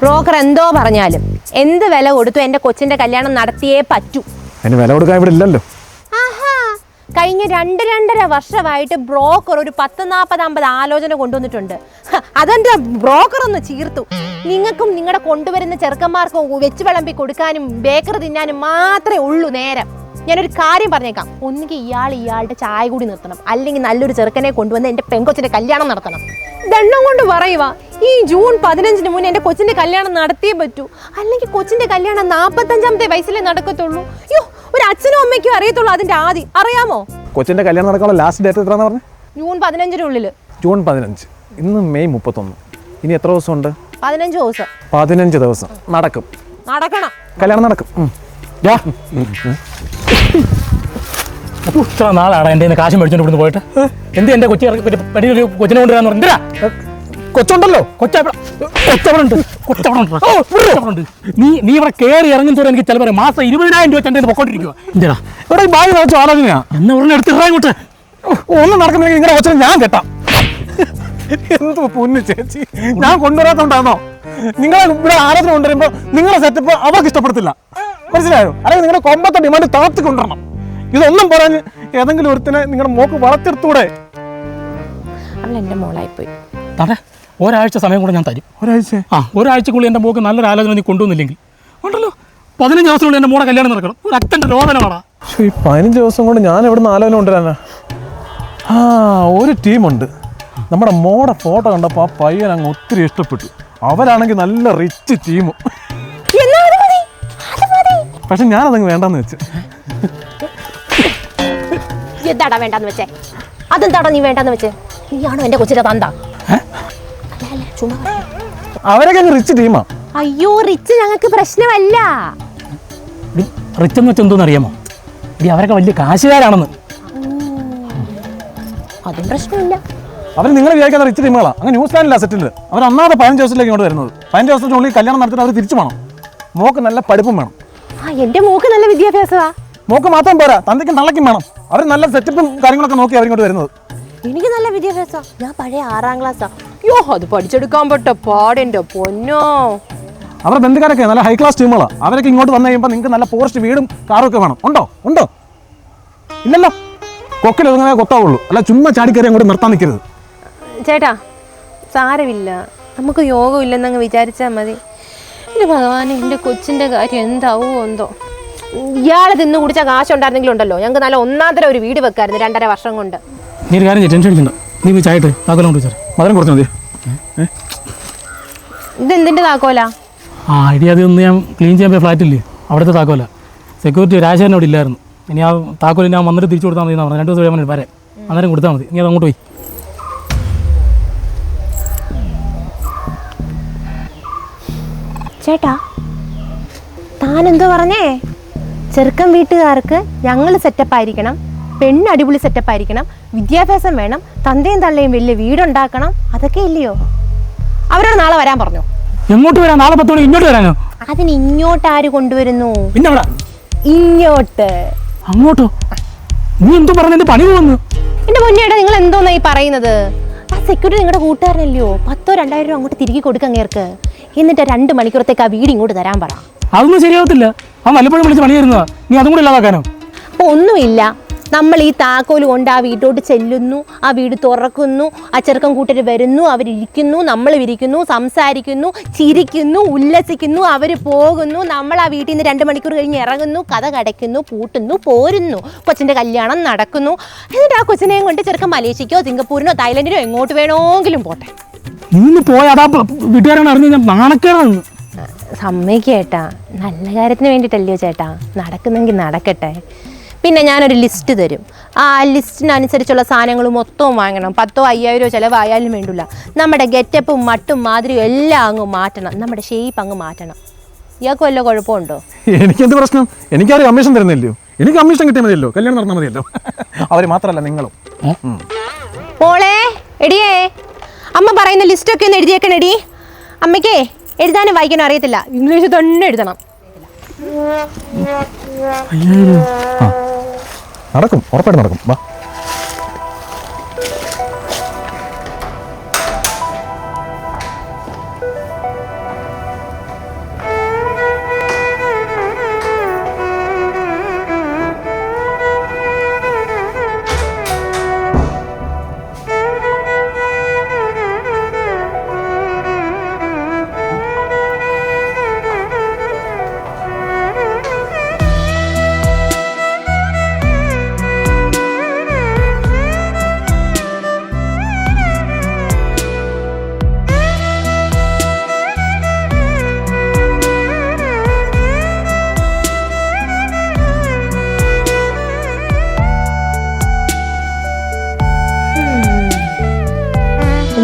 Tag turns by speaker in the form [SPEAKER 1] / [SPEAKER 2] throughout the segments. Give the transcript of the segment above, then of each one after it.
[SPEAKER 1] Broker എന്തോ പറഞ്ഞാലും എന്ത് വില കൊടുത്തു എൻ്റെ കൊച്ചിൻ്റെ കല്യാണം നടത്തിയേ പറ്റൂ.
[SPEAKER 2] അതിന് വില കൊടുക്കാൻ ഇവിടെ ഇല്ലല്ലോ.
[SPEAKER 1] ആഹാ, കഴിഞ്ഞ 2-2.5 വർഷമായിട്ട് ബ്രോക്കർ ഒരു 10-40-50 ആലോചന കൊണ്ടുവന്നിട്ടുണ്ട്. അതെന്താ ബ്രോക്കർ ഒന്ന് ചീർത്തു. നിങ്ങൾക്കും നിങ്ങളുടെ കൊണ്ടുവരുന്ന ചെറുക്കന്മാർക്കും വെച്ച് വിളമ്പി കൊടുക്കാനും ബേക്കറി തിന്നാനും മാത്രമേ ഉള്ളൂ നേരം. ഞാനൊരു കാര്യം പറഞ്ഞേക്കാം, ഒന്നുകിൽ ഇയാളുടെ ചായ കൂടി നിർത്തണം, അല്ലെങ്കിൽ നല്ലൊരു ചെറുക്കനെ കൊണ്ടുവന്ന് എൻ്റെ പെൺകൊച്ചിൻ്റെ കല്യാണം നടത്തണം. ദണ്ണം കൊണ്ട് പറയുക, ഈ ജൂൺ 15-ന് മുന്നേ എൻ്റെ കൊച്ചിൻ്റെ കല്യാണം നടത്തിയേ പറ്റൂ. അല്ലെങ്കിൽ കൊച്ചിൻ്റെ കല്യാണം 45-ാമത്തെ വയസ്സിലേ നടക്കത്തുള്ളൂ. അയ്യോ, ഒരു അച്ഛനും അമ്മയ്ക്കും അറിയത്തുള്ളൂ അതിൻ്റെ ആദ്യം. അറിയാമോ
[SPEAKER 2] കൊച്ചിൻ്റെ കല്യാണം നടക്കാനുള്ള ലാസ്റ്റ് ഡേറ്റ് എത്രയാണെന്ന് പറഞ്ഞു?
[SPEAKER 1] ജൂൺ 15-നുള്ളിൽ.
[SPEAKER 2] ജൂൺ 15. ഇന്ന് മെയ് 31. ഇനി എത്ര ദിവസമുണ്ട്?
[SPEAKER 1] 15 ദിവസം.
[SPEAKER 2] 15 ദിവസം നടക്കും.
[SPEAKER 1] നടക്കണം,
[SPEAKER 2] കല്യാണം നടക്കും.
[SPEAKER 3] ഇത്ര നാളാണ് എൻ്റെ കാശ് മേടിച്ചോണ്ട് ഇവിടുന്ന് പോയിട്ട്. എൻ്റെ കൊച്ചിനെ കൊണ്ടുവരാന്ന് പറഞ്ഞാ
[SPEAKER 2] കൊച്ചുണ്ടല്ലോ.
[SPEAKER 3] കൊച്ചവടുണ്ട്. നീ ഇവിടെ കയറി ഇറങ്ങും തോറും എനിക്ക് ചിലപ്പോൾ മാസം 20,000 രൂപ ചെണ്ടേന്ന് പൊക്കോണ്ടിരിക്കുക. എന്തിനാ
[SPEAKER 2] ഇവിടെ ഈ ബാഗ് നിറച്ച് ആലോചനയാ.
[SPEAKER 3] എന്നെ ഉടനെ എടുത്തിട്ടാ ഇങ്ങോട്ട്.
[SPEAKER 2] ഒന്നും നടക്കുന്നെങ്കിൽ നിങ്ങളുടെ കൊച്ചിനെ ഞാൻ കെട്ടാം. എന്തോ പൊന്നു ചേച്ചി, ഞാൻ കൊണ്ടുവരാത്തോണ്ടാണോ? നിങ്ങളെ ഇവിടെ ആലോചന കൊണ്ടുവരുമ്പോൾ നിങ്ങളുടെ സെറ്റപ്പ് അവർക്ക് ഇഷ്ടപ്പെടത്തില്ല, മനസ്സിലായോ? അല്ലെങ്കിൽ നിങ്ങളുടെ കൊമ്പത്തെ ഡിമാൻഡ് താത്തി കൊണ്ടുവരണം. ഇതൊന്നും പറഞ്ഞ് ഏതെങ്കിലും ഒരുത്തിനെ നിങ്ങളുടെ മോക്ക് വളർത്തിയെടുത്തൂടെ?
[SPEAKER 1] അവൾ എൻ്റെ മോളായിപ്പോയി.
[SPEAKER 3] അതെ, ഒരാഴ്ച സമയം കൂടെ ഞാൻ തരും. ഒരാഴ്ചക്കുള്ളിൽ എൻ്റെ മോക്ക് നല്ലൊരു ആലോചന നീ കൊണ്ടുവന്നില്ലെങ്കിൽ ഉണ്ടല്ലോ 15 ദിവസത്തിനുള്ളിൽ എൻ്റെ മോടെ കല്യാണം നടക്കണം. ഒരു അച്ഛൻ്റെ രോദനമാണ്.
[SPEAKER 2] പക്ഷേ ഈ 15 ദിവസം കൊണ്ട് ഞാൻ എവിടുന്ന് ആലോചന കൊണ്ടുവരാനാ? ഒരു ടീമുണ്ട്. നമ്മുടെ മോടെ ഫോട്ടോ കണ്ടപ്പോൾ ആ പയ്യൻ അങ്ങ് ഒത്തിരി ഇഷ്ടപ്പെട്ടു. അവരാണെങ്കിൽ നല്ല റിച്ച് ടീമും. പക്ഷെ ഞാനതങ്ങ് വേണ്ടെന്ന് വെച്ച്.
[SPEAKER 1] എന്താടാ വേണ്ടെന്ന് വെച്ചേ? അതെന്താടാ നീ വേണ്ടെന്ന് വെച്ചേ? നീയാണോ എൻ്റെ കൊച്ചിന്റെ തന്ത?
[SPEAKER 2] അവരൊക്കെ റിച്ച് ടീമാ.
[SPEAKER 1] അയ്യോ, റിച്ച് ഞങ്ങൾക്ക് പ്രശ്നമല്ല.
[SPEAKER 3] റിച്ച് എന്ന് വെച്ചാൽ എന്തോന്ന് അറിയാമോ? അവരൊക്കെ വലിയ കാശുകാരാണെന്ന്.
[SPEAKER 1] അതും പ്രശ്നമില്ല.
[SPEAKER 2] അവർ നിങ്ങൾ വിചാരിക്കാത്ത റിച്ച് ടീമുകളാണ്. അങ്ങനെ ന്യൂസിലാൻഡില്ല സെറ്റിൽ. അവർ ഒന്നാമത് 15 ദിവസത്തിലേക്ക് ഇങ്ങോട്ട് വരുന്നത്. 15 ദിവസത്തിനുള്ളിൽ കല്യാണം നടത്തിയിട്ട് അവർ തിരിച്ചു വേണം. മോക്ക് നല്ല പഠിപ്പും വേണം.
[SPEAKER 1] എൻ്റെ മോക്ക് നല്ല വിദ്യാഭ്യാസമാ.
[SPEAKER 2] മോക്ക് മാത്രം പോരാ, തന്തയ്ക്കും തള്ളയ്ക്കും വേണം. അവർ നല്ല സെറ്റപ്പും കാര്യങ്ങളൊക്കെ നോക്കി അവരിങ്ങോട്ട് വരുന്നത്.
[SPEAKER 1] എനിക്ക് നല്ല വിദ്യാഭ്യാസം. ഞാൻ പഴയ 6ാം ക്ലാസ്സാ. അയ്യോ, അത് പഠിച്ചെടുക്കാൻ പറ്റ പാടെൻ്റെ പൊന്നോ.
[SPEAKER 2] അവരുടെ ബന്ധുക്കാരൊക്കെ നല്ല ഹൈ ക്ലാസ് ടീമുകളാണ്. അവരൊക്കെ ഇങ്ങോട്ട് വന്നു കഴിയുമ്പോൾ നിങ്ങൾക്ക് നല്ല പോസ്റ്റ് വീടും കാറും ഒക്കെ വേണം. ഉണ്ടോ? ഇല്ലല്ലോ. കൊക്കിലൊതുങ്ങനെ കൊത്താവുള്ളൂ, അല്ല ചുമ്മാ ചാടിക്കറി അങ്ങോട്ട് നിർത്താൻ നിൽക്കരുത്.
[SPEAKER 1] ചേട്ടാ, സാരമില്ല, നമുക്ക് യോഗമില്ലെന്നങ്ങ് വിചാരിച്ചാൽ മതി. എൻ്റെ ഭഗവാനെ, എൻ്റെ കൊച്ചിൻ്റെ കാര്യം എന്താവോ എന്തോ. ഇയാളെ തിന്നു കുടിച്ച കാശുണ്ടായിരുന്നെങ്കിലും ഉണ്ടല്ലോ, ഞങ്ങൾക്ക് നല്ല ഒന്നാന്തര ഒരു വീട് വെക്കായിരുന്നു 2.5 വർഷം കൊണ്ട്.
[SPEAKER 3] നീ ഒരു കാര്യം ടെൻഷൻ അടിക്കണ്ട. നീ പോയി ചായട്ട് താക്കോലം കൊണ്ട്
[SPEAKER 2] മധുരം കുറച്ച് മതി.
[SPEAKER 1] ഇതെന്തിൻ്റെ താക്കോലാ?
[SPEAKER 3] ഇടി അതൊന്ന് ഞാൻ ക്ലീൻ ചെയ്യാൻ പോയ ഫ്ലാറ്റില്ലേ, അവിടുത്തെ താക്കോല. സെക്യൂരിറ്റി രാജേരൻ അവിടെ ഇല്ലായിരുന്നു. ഇനി ആ താക്കോല് ഞാൻ വന്നിട്ട് തിരിച്ചു കൊടുത്താൽ മതി എന്നാണ് പറഞ്ഞത്. 2 ദിവസം കഴിയുമ്പോൾ വരെ അന്നേരം കൊടുത്താൽ മതി. നീ അത് അങ്ങോട്ട് പോയി.
[SPEAKER 1] ചേട്ടാ, താനെന്തോ പറഞ്ഞേ? ചെറുക്കൻ വീട്ടുകാർക്ക് ഞങ്ങൾ സെറ്റപ്പായിരിക്കണം, പെണ്ണ് അടിപൊളി സെറ്റപ്പായിരിക്കണം, വിദ്യാഭ്യാസം വേണം, തന്തയും തള്ളയും വലിയ വീടുണ്ടാക്കണം, അതൊക്കെ ഇല്ലയോ? അവരോട് നാളെ വരാൻ പറഞ്ഞു.
[SPEAKER 3] എങ്ങോട്ട് വരാം? നാളെ 10 മണി ഇങ്ങോട്ട് വരാനോ?
[SPEAKER 1] അതിന് ഇങ്ങോട്ട് ആര് കൊണ്ടുവരുന്നു?
[SPEAKER 3] പിന്നെ
[SPEAKER 1] ഇങ്ങോട്ട്.
[SPEAKER 3] അങ്ങോട്ടോ? നീ എന്തോ പറഞ്ഞ പണി പോകുന്നു?
[SPEAKER 1] എന്റെ പൊന്നേട്ടാ, നിങ്ങൾ എന്തോന്നാ ഈ പറയുന്നത്? ആ സെക്യൂരിറ്റി നിങ്ങളുടെ കൂട്ടുകാരനല്ലയോ? 10,000-2,000 രൂപ അങ്ങോട്ട് തിരികെ കൊടുക്കാൻ നേർക്ക്. എന്നിട്ട് 2 മണിക്കൂറത്തേക്ക് ആ വീട് ഇങ്ങോട്ട് തരാൻ പറ.
[SPEAKER 3] അതൊന്നും ശരിയാവത്തില്ല. ആ വല്ലപ്പോഴും വിളിച്ച് പണി തരുന്നതാ. നീ അതും കൂടി ഇല്ലാതാക്കാനോ?
[SPEAKER 1] അപ്പോൾ ഒന്നുമില്ല, നമ്മൾ ഈ താക്കോല് കൊണ്ട് ആ വീട്ടോട്ട് ചെല്ലുന്നു, ആ വീട് തുറക്കുന്നു, ആ ചെറുക്കൻ കൂട്ടർ വരുന്നു, അവരിരിക്കുന്നു, നമ്മൾ വിരിക്കുന്നു, സംസാരിക്കുന്നു, ചിരിക്കുന്നു, ഉല്ലസിക്കുന്നു, അവർ പോകുന്നു, നമ്മൾ ആ വീട്ടിൽ നിന്ന് 2 മണിക്കൂർ കഴിഞ്ഞ് ഇറങ്ങുന്നു, കഥ കടയ്ക്കുന്നു, പൂട്ടുന്നു, പോരുന്നു, കൊച്ചിൻ്റെ കല്യാണം നടക്കുന്നു. എന്നിട്ട് ആ കൊച്ചിനെയും കൊണ്ട് ചെറുക്കൻ മലേഷ്യക്കോ സിംഗപ്പൂരിനോ തായ്ലൻഡിനോ എങ്ങോട്ട് വേണമെങ്കിലും പോട്ടെ.
[SPEAKER 3] നീ പോയാ വീട്ടുകാരാണ് അറിഞ്ഞു ഞാൻ നാണക്കേടാണ്.
[SPEAKER 1] സമ്മതിക്കേട്ടാ, നല്ല കാര്യത്തിന് വേണ്ടിയിട്ടല്ലയോ ചേട്ടാ, നടക്കുന്നെങ്കിൽ നടക്കട്ടെ. പിന്നെ ഞാനൊരു ലിസ്റ്റ് തരും. ആ ലിസ്റ്റിനനുസരിച്ചുള്ള സാധനങ്ങൾ മൊത്തവും വാങ്ങണം. 10,000-5,000 ചിലവായാലും വേണ്ടില്ല. നമ്മുടെ ഗെറ്റപ്പും മട്ടും മാതിരിയും എല്ലാം അങ്ങ് മാറ്റണം. നമ്മുടെ ഷേപ്പ് അങ്ങ് മാറ്റണം. ഇയാൾക്ക് വല്ല കുഴപ്പമുണ്ടോ?
[SPEAKER 2] എനിക്കെന്ത് പ്രശ്നം? എനിക്കാരും കമ്മീഷൻ തരുന്നില്ലയോ? എനിക്ക് കമ്മീഷൻ കിട്ടിയാൽ മതിയല്ലോ, കല്യാണം നടന്നാൽ മതിയല്ലോ. അവർ മാത്രമല്ല നിങ്ങളും.
[SPEAKER 1] മോളെ, എടിയേ, അമ്മ പറയുന്ന ലിസ്റ്റൊക്കെ ഒന്ന് എഴുതിയേക്കണെടി. അമ്മയ്ക്കേ എഴുതാനും വായിക്കാനും അറിയത്തില്ല, ഇംഗ്ലീഷ് തന്നെ എഴുതണം.
[SPEAKER 2] നടക്കും, ഉറപ്പായിട്ട് നടക്കും. വാ.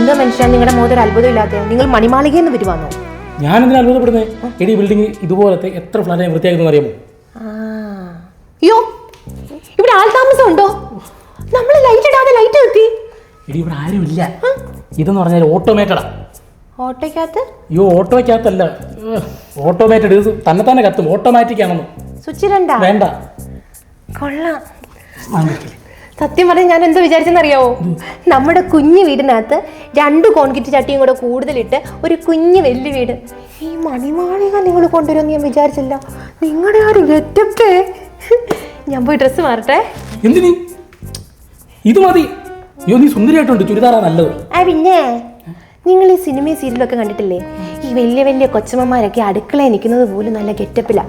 [SPEAKER 1] എന്താ മനുഷ്യ നിങ്ങളുടെ മുഖത്തൊരു അത്ഭുതം ഇല്ലാത്ത? നിങ്ങൾ മണിമാളികയെന്ന് വരുവാന്നോ?
[SPEAKER 3] ഞാൻ എന്തിനാ അത്ഭുതപ്പെടുന്നത്? എടി ബിൽഡിംഗ് ഇതുപോലത്തെ എത്ര ഫ്ലാറ്റ് വൃത്തിയാക്കുന്നു അറിയാമോ?
[SPEAKER 1] അയ്യോ, ഇവിടെ ആൾ താമസം ഉണ്ടോ? നമ്മൾ ലൈറ്റ് ഇടാതെ ലൈറ്റ് കത്തി.
[SPEAKER 3] എടി ഇവിടെ ആരും ഇല്ല. ഇതെന്ന് പറഞ്ഞാൽ ഓട്ടോമേറ്റഡാ.
[SPEAKER 1] ഓട്ടോയ്ക്കകത്ത്?
[SPEAKER 3] അയ്യോ ഓട്ടോയ്ക്കകത്തല്ല, ഓട്ടോമേറ്റഡ്. ഇത് തന്നെ കത്തും, ഓട്ടോമാറ്റിക് ആണെന്ന്.
[SPEAKER 1] സ്വിച്ച് രണ്ടാ?
[SPEAKER 3] വേണ്ട.
[SPEAKER 1] കൊള്ളാം. സത്യം പറഞ്ഞാൽ ഞാൻ എന്താ വിചാരിച്ചെന്നറിയാവോ? നമ്മുടെ കുഞ്ഞു വീടിനകത്ത് 2 കോൺക്രീറ്റ് ചട്ടിയും കൂടെ കൂടുതലിട്ട് ഒരു കുഞ്ഞു വലിയ വീട്. ഈ മണിമാളിക നിങ്ങൾ കൊണ്ടുവരുമെന്ന് ഞാൻ വിചാരിച്ചില്ല. നിങ്ങളുടെ ആ ഒരു ഗെറ്റപ്പേ. ഞാൻ പോയി ഡ്രസ്സ് മാറട്ടെ.
[SPEAKER 3] എന്തിനീ? ഇത് മതി. അയ്യോ നീ സുന്ദരിയായിട്ടുണ്ട്, ചുരിദാറാ നല്ലത്.
[SPEAKER 1] പിന്നെ നിങ്ങൾ ഈ സിനിമയും സീരിയലൊക്കെ കണ്ടിട്ടില്ലേ? ഈ വലിയ വലിയ കൊച്ചമ്മമാരൊക്കെ അടുക്കളയിൽ നിൽക്കുന്നത് പോലും നല്ല ഗെറ്റപ്പില്ല.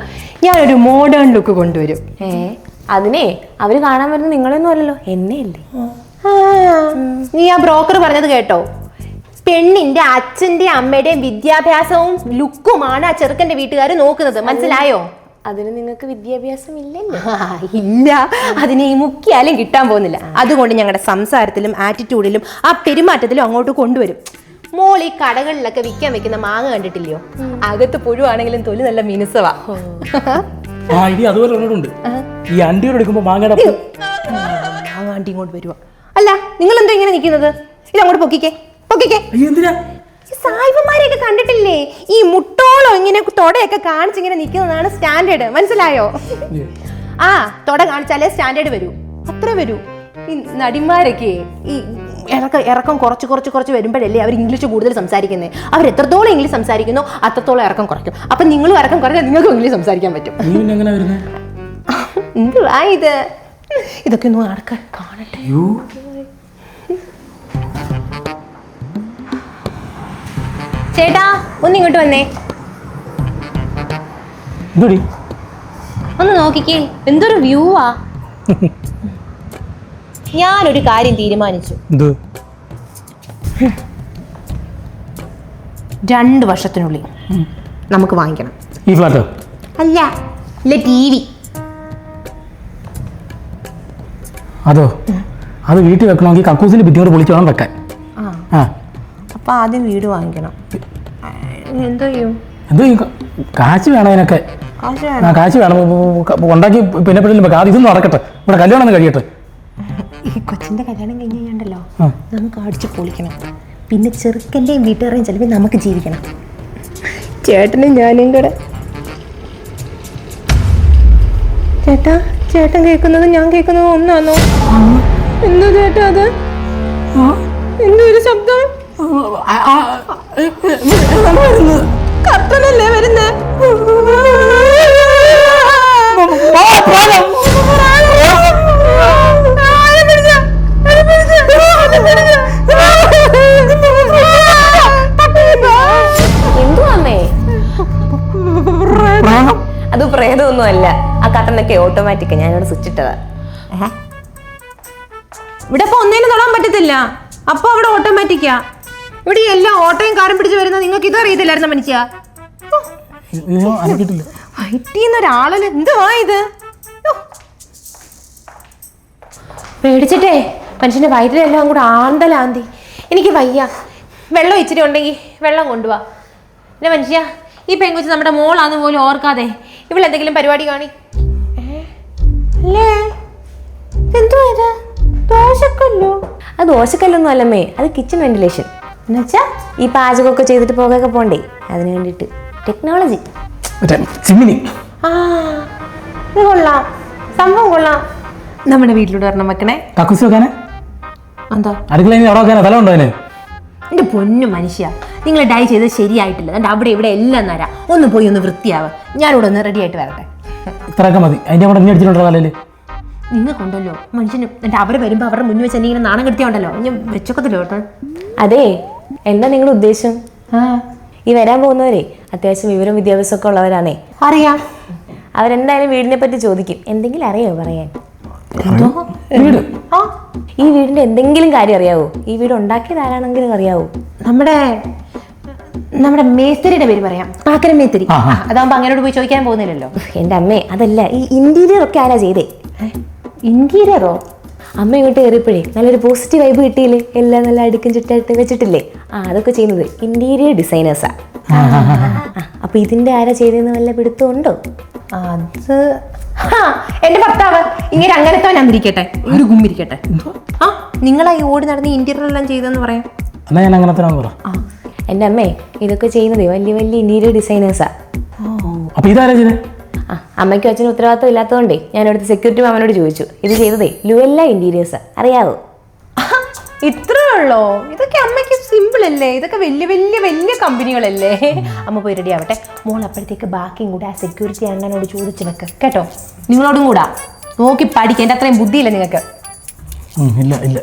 [SPEAKER 1] ഞാനൊരു മോഡേൺ ലുക്ക് കൊണ്ടുവരും. അതിനെ അവര് കാണാൻ വരുന്നത് നിങ്ങളൊന്നും അല്ലല്ലോ, എന്നെയല്ലേ. നീ ആ ബ്രോക്കർ പറഞ്ഞത് കേട്ടോ? പെണ്ണിന്റെ അച്ഛന്റെ അമ്മയുടെയും വിദ്യാഭ്യാസവും ലുക്കുമാണ് ആ ചെറുക്കന്റെ വീട്ടുകാർ നോക്കുന്നത്. മനസ്സിലായോ? അതിന് നിങ്ങൾക്ക് വിദ്യാഭ്യാസം ഇല്ലല്ലോ. ഇല്ല, അതിനെ ഈ മുക്കിയാലും കിട്ടാൻ പോകുന്നില്ല. അതുകൊണ്ട് ഞങ്ങളുടെ സംസാരത്തിലും ആറ്റിറ്റ്യൂഡിലും ആ പെരുമാറ്റത്തിലും അങ്ങോട്ട് കൊണ്ടുവരും. മോൾ ഈ കടകളിലൊക്കെ വിൽക്കാൻ വെക്കുന്ന മാങ്ങ കണ്ടിട്ടില്ലയോ? അകത്ത് പുഴുവാണെങ്കിലും തൊലി നല്ല മിനുസവാ.
[SPEAKER 3] ആ ഇടി അതുപോലെ ഉള്ളതുണ്ട്. ഈ അണ്ടിയോട് എടുക്കുമ്പോ മാങ്ങയുടെ
[SPEAKER 1] അണ്ടി ഇങ്ങോട്ട് വരുവാ. അല്ല, നിങ്ങൾ എന്താ ഇങ്ങനെ നിൽക്കുന്നത്? ഇതങ്ങോട്ട് പൊക്കിക്കേ, പൊക്കിക്കേ.
[SPEAKER 3] എന്തിനാ?
[SPEAKER 1] സായിപ്പന്മാരെയൊക്കെ കണ്ടിട്ടില്ലേ? ഈ മുട്ടോളം ഇങ്ങനെ തൊടയൊക്കെ കാണിച്ചിങ്ങനെ നിൽക്കുന്നതാണ് സ്റ്റാൻഡേർഡ്. മനസ്സിലായോ? ആ തൊട കാണിച്ചാലേ സ്റ്റാൻഡേർഡ് വരൂ, അത്ര വരൂ. ഈ നടിമാരൊക്കെ ഈ ഇറക്കം കുറച്ച് വരുമ്പോഴല്ലേ അവർ ഇംഗ്ലീഷ് കൂടുതൽ സംസാരിക്കുന്നത്. അവർ എത്രത്തോളം ഇംഗ്ലീഷ് സംസാരിക്കുന്നോ അത്രത്തോളം ഇറക്കം കുറയ്ക്കും. അപ്പൊ നിങ്ങളും ഇറക്കം കുറഞ്ഞാൽ നിങ്ങൾക്കും ഇംഗ്ലീഷ് സംസാരിക്കാൻ പറ്റും. എന്തുവാ ഇത്? ഇതൊക്കെ ഒന്ന് ആൾക്കാർ കാണട്ടെ. ചേട്ടാ ഒന്നിങ്ങോട്ട് വന്നേ. ഒന്ന് നോക്കിക്കേ, എന്തൊരു വ്യൂവാ. ഞാനൊരു കാര്യം തീരുമാനിച്ചു. 2 വർഷത്തിനുള്ളിൽ നമുക്ക് വാങ്ങിക്കണം
[SPEAKER 3] ഈ ഫ്ലാറ്റ്.
[SPEAKER 1] അല്ല TV.
[SPEAKER 3] അതോ? അത് വീട്ടിൽ വെക്കണമെങ്കിൽ കക്കൂസിൽ ഭിത്തിയോട് പൊളിച്ച് വേണം വെക്കാൻ.
[SPEAKER 1] അപ്പൊ ആദ്യം വീട് വാങ്ങിക്കണം. എന്തോ ചെയ്യും?
[SPEAKER 3] കാശ് വേണം അതിനൊക്കെ. കാശ് വേണം, ഉണ്ടാക്കി പിന്നെ വെക്കാം. ആദ്യം ഇതൊന്നും നടക്കട്ടെ, ഇവിടെ കല്യാണം കഴിയട്ടെ.
[SPEAKER 1] ഈ കൊച്ചിന്റെ കല്യാണം കഴിഞ്ഞ് കഴിഞ്ഞുണ്ടല്ലോ, നമുക്ക് അടിച്ച് പൊളിക്കണം. പിന്നെ ചെറുക്കൻ്റെയും വീട്ടുകാരെയും ചിലപ്പോൾ നമുക്ക് ജീവിക്കണം. ചേട്ടനും ഞാനും കൂടെ. ചേട്ടൻ കേൾക്കുന്നത് ഞാൻ കേൾക്കുന്നത് ഒന്നാണോ? എന്തോ ചേട്ടാ അത്? എന്തോ ഒരു ശബ്ദം. കർട്ടനല്ലേ വരുന്നേ? എന്തുവാന്നേ? അത് പ്രേതമൊന്നും അല്ല. ആ കട്ടനൊക്കെ ഓട്ടോമാറ്റിക്കാ, ഞാനിവിടെ സ്വിച്ച് ഇട്ടതാ. ഇവിടെ ഇപ്പൊ ഒന്നേലും തൊടാൻ പറ്റത്തില്ല. അപ്പൊ അവിടെ ഓട്ടോമാറ്റിക്കാ. ഇവിടെ എല്ലാം ഓട്ടോയും കാറും പിടിച്ച് വരുന്നത് നിങ്ങൾക്ക് ഇത് അറിയത്തില്ലായിരുന്നു മനുഷ്യ? ഒരാളല്ലേ? എന്തുവാ ഇത്? പേടിച്ചിട്ടേ മനുഷ്യന്റെ വയറ്റിലെല്ലാം കൂടെ ആന്തലാന്തി. എനിക്ക് വയ്യ. വെള്ളം ഇച്ചിരി ഉണ്ടെങ്കിൽ വെള്ളം കൊണ്ടുപോവാ. പിന്നെ മനുഷ്യ, ഈ പെൺകുച്ച് നമ്മുടെ മോളാന്ന് പോലും ഓർക്കാതെ ഇവളെന്തെങ്കിലും പരിപാടി കാണി. അല്ലേ? എന്തുവാ ഇത്? ദോശക്കല്ലോ? അത് ദോശക്കല്ലൊന്നും അല്ലമ്മേ, അത് കിച്ചൺ വെന്റിലേഷൻ. എന്നുവെച്ചാ ഈ പാചകമൊക്കെ ചെയ്തിട്ട് പോകൊക്കെ പോണ്ടേ, അതിന് വേണ്ടിട്ട് ടെക്നോളജി. ആ ഇത് കൊള്ളാം, സംഭവം കൊള്ളാം. നമ്മുടെ വീട്ടിലൂടെ വരണം വെക്കണേ.
[SPEAKER 3] കക്കൂസ് വെക്കാനേ?
[SPEAKER 1] എന്താ
[SPEAKER 3] തല?
[SPEAKER 1] എന്റെ പൊന്നു മനുഷ്യ, നിങ്ങൾ ഡൈ ചെയ്ത് ശരിയായിട്ടില്ല. എന്നിട്ട് അവിടെ ഇവിടെ എല്ലാം നരാ. ഒന്ന് പോയി ഒന്ന് വൃത്തിയാവുക. ഞാനിവിടെ ഒന്ന് റെഡി ആയിട്ട് വരട്ടെ.
[SPEAKER 3] ഇത്രയൊക്കെ മതി. അതിന്റെ കൂടെ അടിച്ചിട്ടുണ്ടോ തലയിൽ?
[SPEAKER 1] നിങ്ങൾക്കുണ്ടല്ലോ മനുഷ്യന്. എന്നിട്ട് അവർ വരുമ്പോൾ അവരുടെ മുന്നിൽ വെച്ച് ഇങ്ങനെ നാണം കെടുത്തിയുണ്ടല്ലോ, ഞാൻ വെച്ചൊക്കത്തില്ലോ കേട്ടോ.
[SPEAKER 4] അതെ, എന്താ നിങ്ങളുടെ ഉദ്ദേശം? ഈ വരാൻ പോകുന്നവരെ അത്യാവശ്യം വിവരം വിദ്യാഭ്യാസം ഒക്കെ ഉള്ളവരാണേ.
[SPEAKER 1] അറിയാം.
[SPEAKER 4] അവരെന്തായാലും വീടിനെ പറ്റി ചോദിക്കും. എന്തെങ്കിലും അറിയോ പറയാൻ? ഈ വീടിന്റെ എന്തെങ്കിലും കാര്യം അറിയാവോ? ഈ വീട് ഉണ്ടാക്കിയത് ആരാണെങ്കിലും അറിയാവോ?
[SPEAKER 1] നമ്മുടെ മേസ്തിരിയുടെ പേര് പറയാം. പാക്കര മേസ്തിരി. അതാകുമ്പോ അങ്ങനോട് പോയി ചോദിക്കാൻ പോകുന്നില്ലല്ലോ.
[SPEAKER 4] എന്റെ അമ്മേ, അതല്ല, ഈ ഇന്റീരിയർ ഒക്കെ ആരാ ചെയ്തേ?
[SPEAKER 1] ഇന്റീരിയറോ?
[SPEAKER 4] അമ്മ ഇങ്ങോട്ട് കയറിയപ്പോഴേ നല്ലൊരു പോസിറ്റീവ് വൈബ് കിട്ടിയില്ലേ, എല്ലാം നല്ല അടുക്കും ചിട്ടായിട്ട് വെച്ചിട്ടില്ലേ. അതൊക്കെ ചെയ്യുന്നത് ഇന്റീരിയർ ഡിസൈനേഴ്സാ. അപ്പൊ ഇതിന്റെ ആരാ ചെയ്തെന്ന് വല്ല പിടുത്തമുണ്ടോ?
[SPEAKER 1] അത് എന്റെ ഭർത്താവ് ഇങ്ങനെ അങ്ങനത്തെ ഞാൻ ഇരിക്കട്ടെ, ഒരു ഗുമ്മിരിക്കട്ടെ. ആ നിങ്ങളാ ഈ ഓടി നടന്ന് ഇന്റീരിയർ എല്ലാം ചെയ്തെന്ന് പറയാം.
[SPEAKER 3] എന്നാ ഞാൻ അങ്ങനത്തെ പറ.
[SPEAKER 4] എൻ്റെ അമ്മേ ഇതൊക്കെ ചെയ്യുന്നത് വലിയ വലിയ ഇന്റീരിയർ ഡിസൈനേഴ്സാ.
[SPEAKER 3] അപ്പൊ ഇതാരാ ചെയ്തേ?
[SPEAKER 4] അമ്മയ്ക്കും അച്ഛനും ഉത്തരവാദിത്വം ഇല്ലാത്തതുകൊണ്ടേ ഞാൻ അവിടുത്തെ സെക്യൂരിറ്റി മാമനോട് ചോദിച്ചു. ഇത് ചെയ്തതേ ലുവല്ല ഇന്റീരിയേഴ്സാ, അറിയാവോ?
[SPEAKER 1] ഇത്രേ ഉള്ളോ? ഇതൊക്കെ അമ്മയ്ക്ക് സിമ്പിൾ അല്ലേ? ഇതൊക്കെ വലിയ വലിയ വലിയ കമ്പനികളല്ലേ? അമ്മ പോയി റെഡി ആവട്ടെ. മോൾ അപ്പോഴത്തേക്ക് ബാക്കിയും കൂടെ ആ സെക്യൂരിറ്റി അണ്ണനോട് ചോദിച്ചു വെക്ക് കേട്ടോ. നിങ്ങളോടും കൂടാ നോക്കി പഠിക്കുക. എൻ്റെ അത്രയും ബുദ്ധിയില്ല നിങ്ങൾക്ക്.
[SPEAKER 3] ഇല്ല ഇല്ല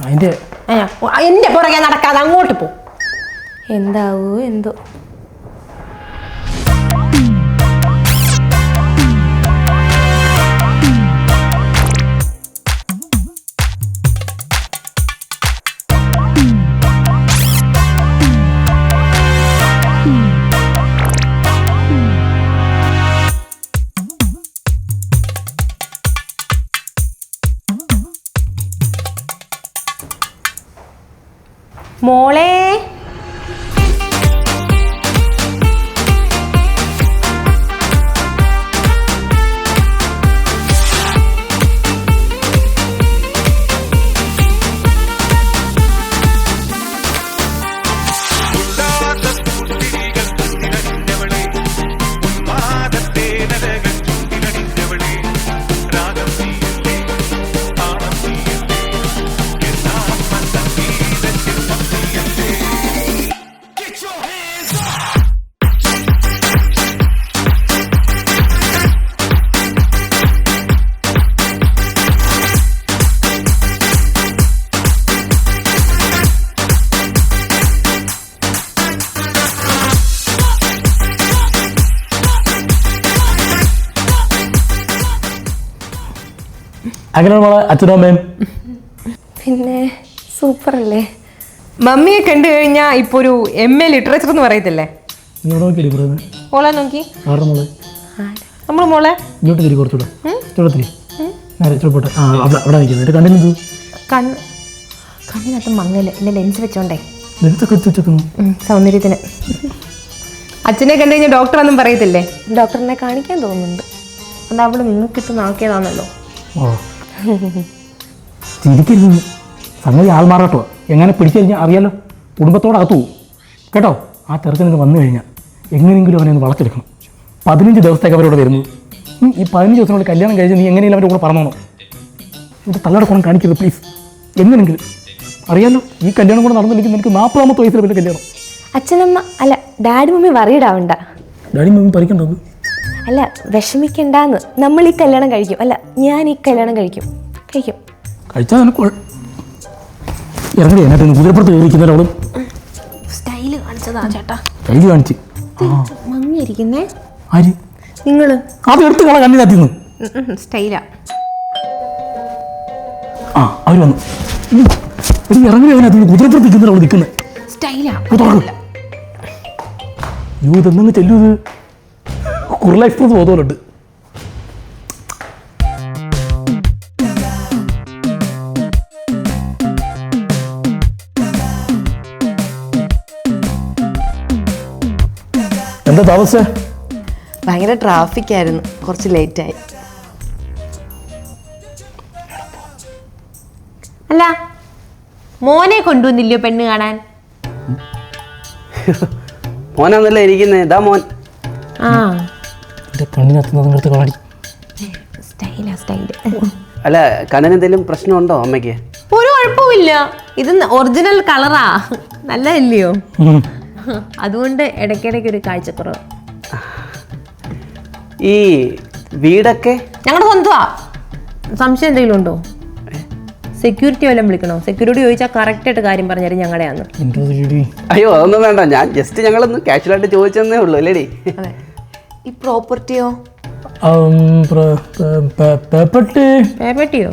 [SPEAKER 1] അതിന്റെ എന്റെ പുറകെ നടക്കാതെ അങ്ങോട്ട് പോ.
[SPEAKER 4] എന്താവോ എന്തോ.
[SPEAKER 1] മോളെ
[SPEAKER 3] അങ്ങനെ മോളെ അച്ഛനും അമ്മയും
[SPEAKER 4] പിന്നെ സൂപ്പർ അല്ലേ?
[SPEAKER 1] മമ്മിയെ കണ്ടു കഴിഞ്ഞാ ഇപ്പൊ ഒരു MA ലിറ്ററേച്ചർ എന്ന് പറയത്തില്ലേ? മോളെ നോക്കി നമ്മള് മോളെ
[SPEAKER 3] ഇങ്ങോട്ട് തിരി കുറച്ചുകൂടെ ചോട്ടെ. അവിടെ നിൽക്കുന്നത് കണ്ണിനെന്ത്?
[SPEAKER 1] കണ്ണിനകത്ത് മങ്ങല് എന്റെ ലെൻസ് വെച്ചോണ്ടേ
[SPEAKER 3] വെച്ചേക്കുന്നു
[SPEAKER 1] സൗന്ദര്യത്തിന്. അച്ഛനെ കണ്ടു കഴിഞ്ഞാൽ ഡോക്ടർ ഒന്നും പറയത്തില്ലേ?
[SPEAKER 4] ഡോക്ടറിനെ കാണിക്കാൻ തോന്നുന്നുണ്ട്.
[SPEAKER 1] അത് അവിടെ നിങ്ങൾക്കിട്ട് നാക്കിയതാണല്ലോ.
[SPEAKER 3] ഓ ചിരിക്കരുത്, സംഗതി ആൾമാറാട്ടോ. എങ്ങനെ പിടിച്ചു കഴിഞ്ഞാൽ അറിയാലോ, കുടുംബത്തോടെ അകത്തു പോകും കേട്ടോ. ആ ചെറുക്കനിന് വന്നു കഴിഞ്ഞാൽ എങ്ങനെയെങ്കിലും അവനെ ഒന്ന് വളച്ചെടുക്കണം. 15 ദിവസത്തേക്ക് അവരോട് വരുന്നത്. ഈ 15 ദിവസത്തിനുള്ളിൽ കല്യാണം കഴിച്ച് നീ എങ്ങനെയെങ്കിലും അവരുടെ കൂടെ പറഞ്ഞോണം. ഇത് തള്ളയുടെ കുണം കാണിക്കരുത് പ്ലീസ്. എങ്ങനെയെങ്കിലും അറിയാലോ, ഈ കല്യാണം കൂടെ നടന്നില്ലെങ്കിൽ നിനക്ക് 40ാമത്തെ വയസ്സിലെ വലിയ കല്യാണം.
[SPEAKER 4] അച്ഛനമ്മ അല്ല ഡാഡി മമ്മി വറീഡാവണ്ട.
[SPEAKER 3] ഡാഡി മമ്മി പഠിക്കണ്ടോ?
[SPEAKER 4] അല്ല വിഷമിക്കണ്ടാന്ന്. നമ്മൾ ഈ കല്യാണം കഴിക്കും. അല്ല ഞാൻ ഈ കല്യാണം കഴിക്കും.
[SPEAKER 3] കഴിച്ചാൽ നിനക്ക് ഇറങ്ങി അതിനകത്ത് കുതിരപ്പുറത്ത് കയറിക്കുന്നവരോടും
[SPEAKER 1] സ്റ്റൈല് കാണിച്ചതാ ചേട്ടാ.
[SPEAKER 3] സ്റ്റൈല് കാണിച്ച്
[SPEAKER 1] മങ്ങിയിരിക്കുന്നേ
[SPEAKER 3] ആര്?
[SPEAKER 1] നിങ്ങള്.
[SPEAKER 3] അത് എടുത്ത് കള കണ്ണിനകത്തിന്ന്.
[SPEAKER 1] സ്റ്റൈലാ.
[SPEAKER 3] അവര് വന്നു. ഇറങ്ങി അതിനകത്ത് കുതിരപ്പുറത്ത് നിൽക്കുന്നവരോട് നിൽക്കുന്നത്
[SPEAKER 1] സ്റ്റൈലാ.
[SPEAKER 3] ഇതെന്നു ചെല്ലൂത് കുർല എക്സ്പ്രസ് പോകുന്നുണ്ട്. എന്താ താമസ?
[SPEAKER 5] ഭയങ്കര ട്രാഫിക് ആയിരുന്നു, കുറച്ച് ലേറ്റായി.
[SPEAKER 1] അല്ല മോനെ കൊണ്ടുവന്നില്ലയോ പെണ്ണ് കാണാൻ?
[SPEAKER 6] മോനാന്നല്ലേ ഇരിക്കുന്നേ, ഇതാ മോൻ.
[SPEAKER 3] കണ്ണിനകത്ത് കളാടി.
[SPEAKER 1] സ്റ്റൈലാ സ്റ്റൈല്.
[SPEAKER 6] അല്ല കണ്ണിനെന്തെങ്കിലും പ്രശ്നമുണ്ടോ അമ്മയ്ക്ക്?
[SPEAKER 1] ഒരു കുഴപ്പമില്ല, ഇത് ഒറിജിനൽ കളറാ, നല്ലതല്ലയോ? അതുകൊണ്ട് ഇടയ്ക്കിടയ്ക്ക് ഒരു കാഴ്ചക്കുറവ്.
[SPEAKER 6] ഈ വീടൊക്കെ
[SPEAKER 1] ഞങ്ങളുടെ സ്വന്തമാ. സംശയം എന്തെങ്കിലും ഉണ്ടോ? സെക്യൂരിറ്റി വല്ലതും വിളിക്കണോ? സെക്യൂരിറ്റി ചോദിച്ചാൽ കറക്റ്റായിട്ട് കാര്യം പറഞ്ഞാലും ഞങ്ങളുടെയാന്ന്.
[SPEAKER 6] അയ്യോ അതൊന്നും വേണ്ട, ഞാൻ ജസ്റ്റ് ഞങ്ങളൊന്ന് കാഷ്വലായിട്ട് ചോദിച്ചെന്നേ ഉള്ളൂ അല്ലേടി.
[SPEAKER 5] ഈ പ്രോപ്പർട്ടിയോ?
[SPEAKER 1] പേപ്പട്ടിയോ?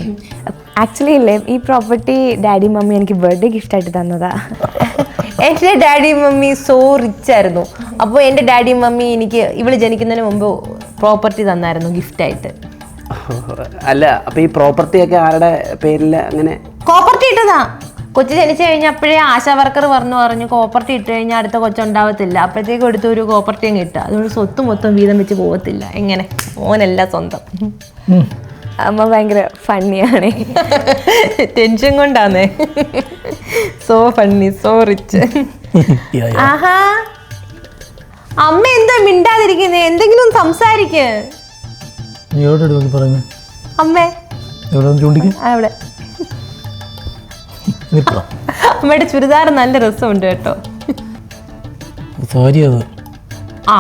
[SPEAKER 4] ആക്ച്വലി ഇല്ലേ, ഈ പ്രോപ്പർട്ടി ഡാഡി മമ്മി എനിക്ക് ബർത്ത്ഡേ ഗിഫ്റ്റ് ആയിട്ട് തന്നതാ.
[SPEAKER 1] എൻ്റെ ഡാഡി മമ്മി സോ റിച്ച് ആയിരുന്നു. അപ്പോൾ എൻ്റെ ഡാഡി മമ്മി എനിക്ക് ഇവള് ജനിക്കുന്നതിന് മുമ്പ് പ്രോപ്പർട്ടി തന്നായിരുന്നു ഗിഫ്റ്റായിട്ട്.
[SPEAKER 6] അല്ല അപ്പോൾ ഈ പ്രോപ്പർട്ടിയൊക്കെ ആരുടെ പേരിൽ അങ്ങനെ?
[SPEAKER 1] കോപ്പർട്ടി ഇട്ടതാ. കൊച്ചു ജനിച്ചു കഴിഞ്ഞപ്പോഴേ ആശാ വർക്കർ പറഞ്ഞു കോപ്പർട്ടി ഇട്ട് കഴിഞ്ഞാൽ അടുത്ത കൊച്ചുണ്ടാവത്തില്ല. അപ്പോഴത്തേക്കും എടുത്ത് ഒരു കോപ്പർട്ടി അങ്ങ് ഇട്ട. അതുകൊണ്ട് സ്വത്ത് മൊത്തം വീതം വെച്ച് പോകത്തില്ല. എങ്ങനെ ഓനെല്ലാം സ്വന്തം.
[SPEAKER 4] അമ്മ ഭയങ്കര ഫണ്ണിയാണ്.
[SPEAKER 1] ടെൻഷൻ കൊണ്ടാന്നേ. So funny, so rich. ആഹാ, അമ്മ എന്താ മിണ്ടാതിരിക്കുന്നേ? എന്തെങ്കിലും സംസാരിക്ക.
[SPEAKER 3] നീ എവിടെ നോക്കി പറയുന്നത്?
[SPEAKER 1] അമ്മേ
[SPEAKER 3] എവിടെ ചൂണ്ടിക്ക്?
[SPEAKER 1] അവിടെ അമ്മയുടെ ചുരിദാർ നല്ല രസമുണ്ട് കേട്ടോ.
[SPEAKER 3] സാരി അത്.
[SPEAKER 1] ആ,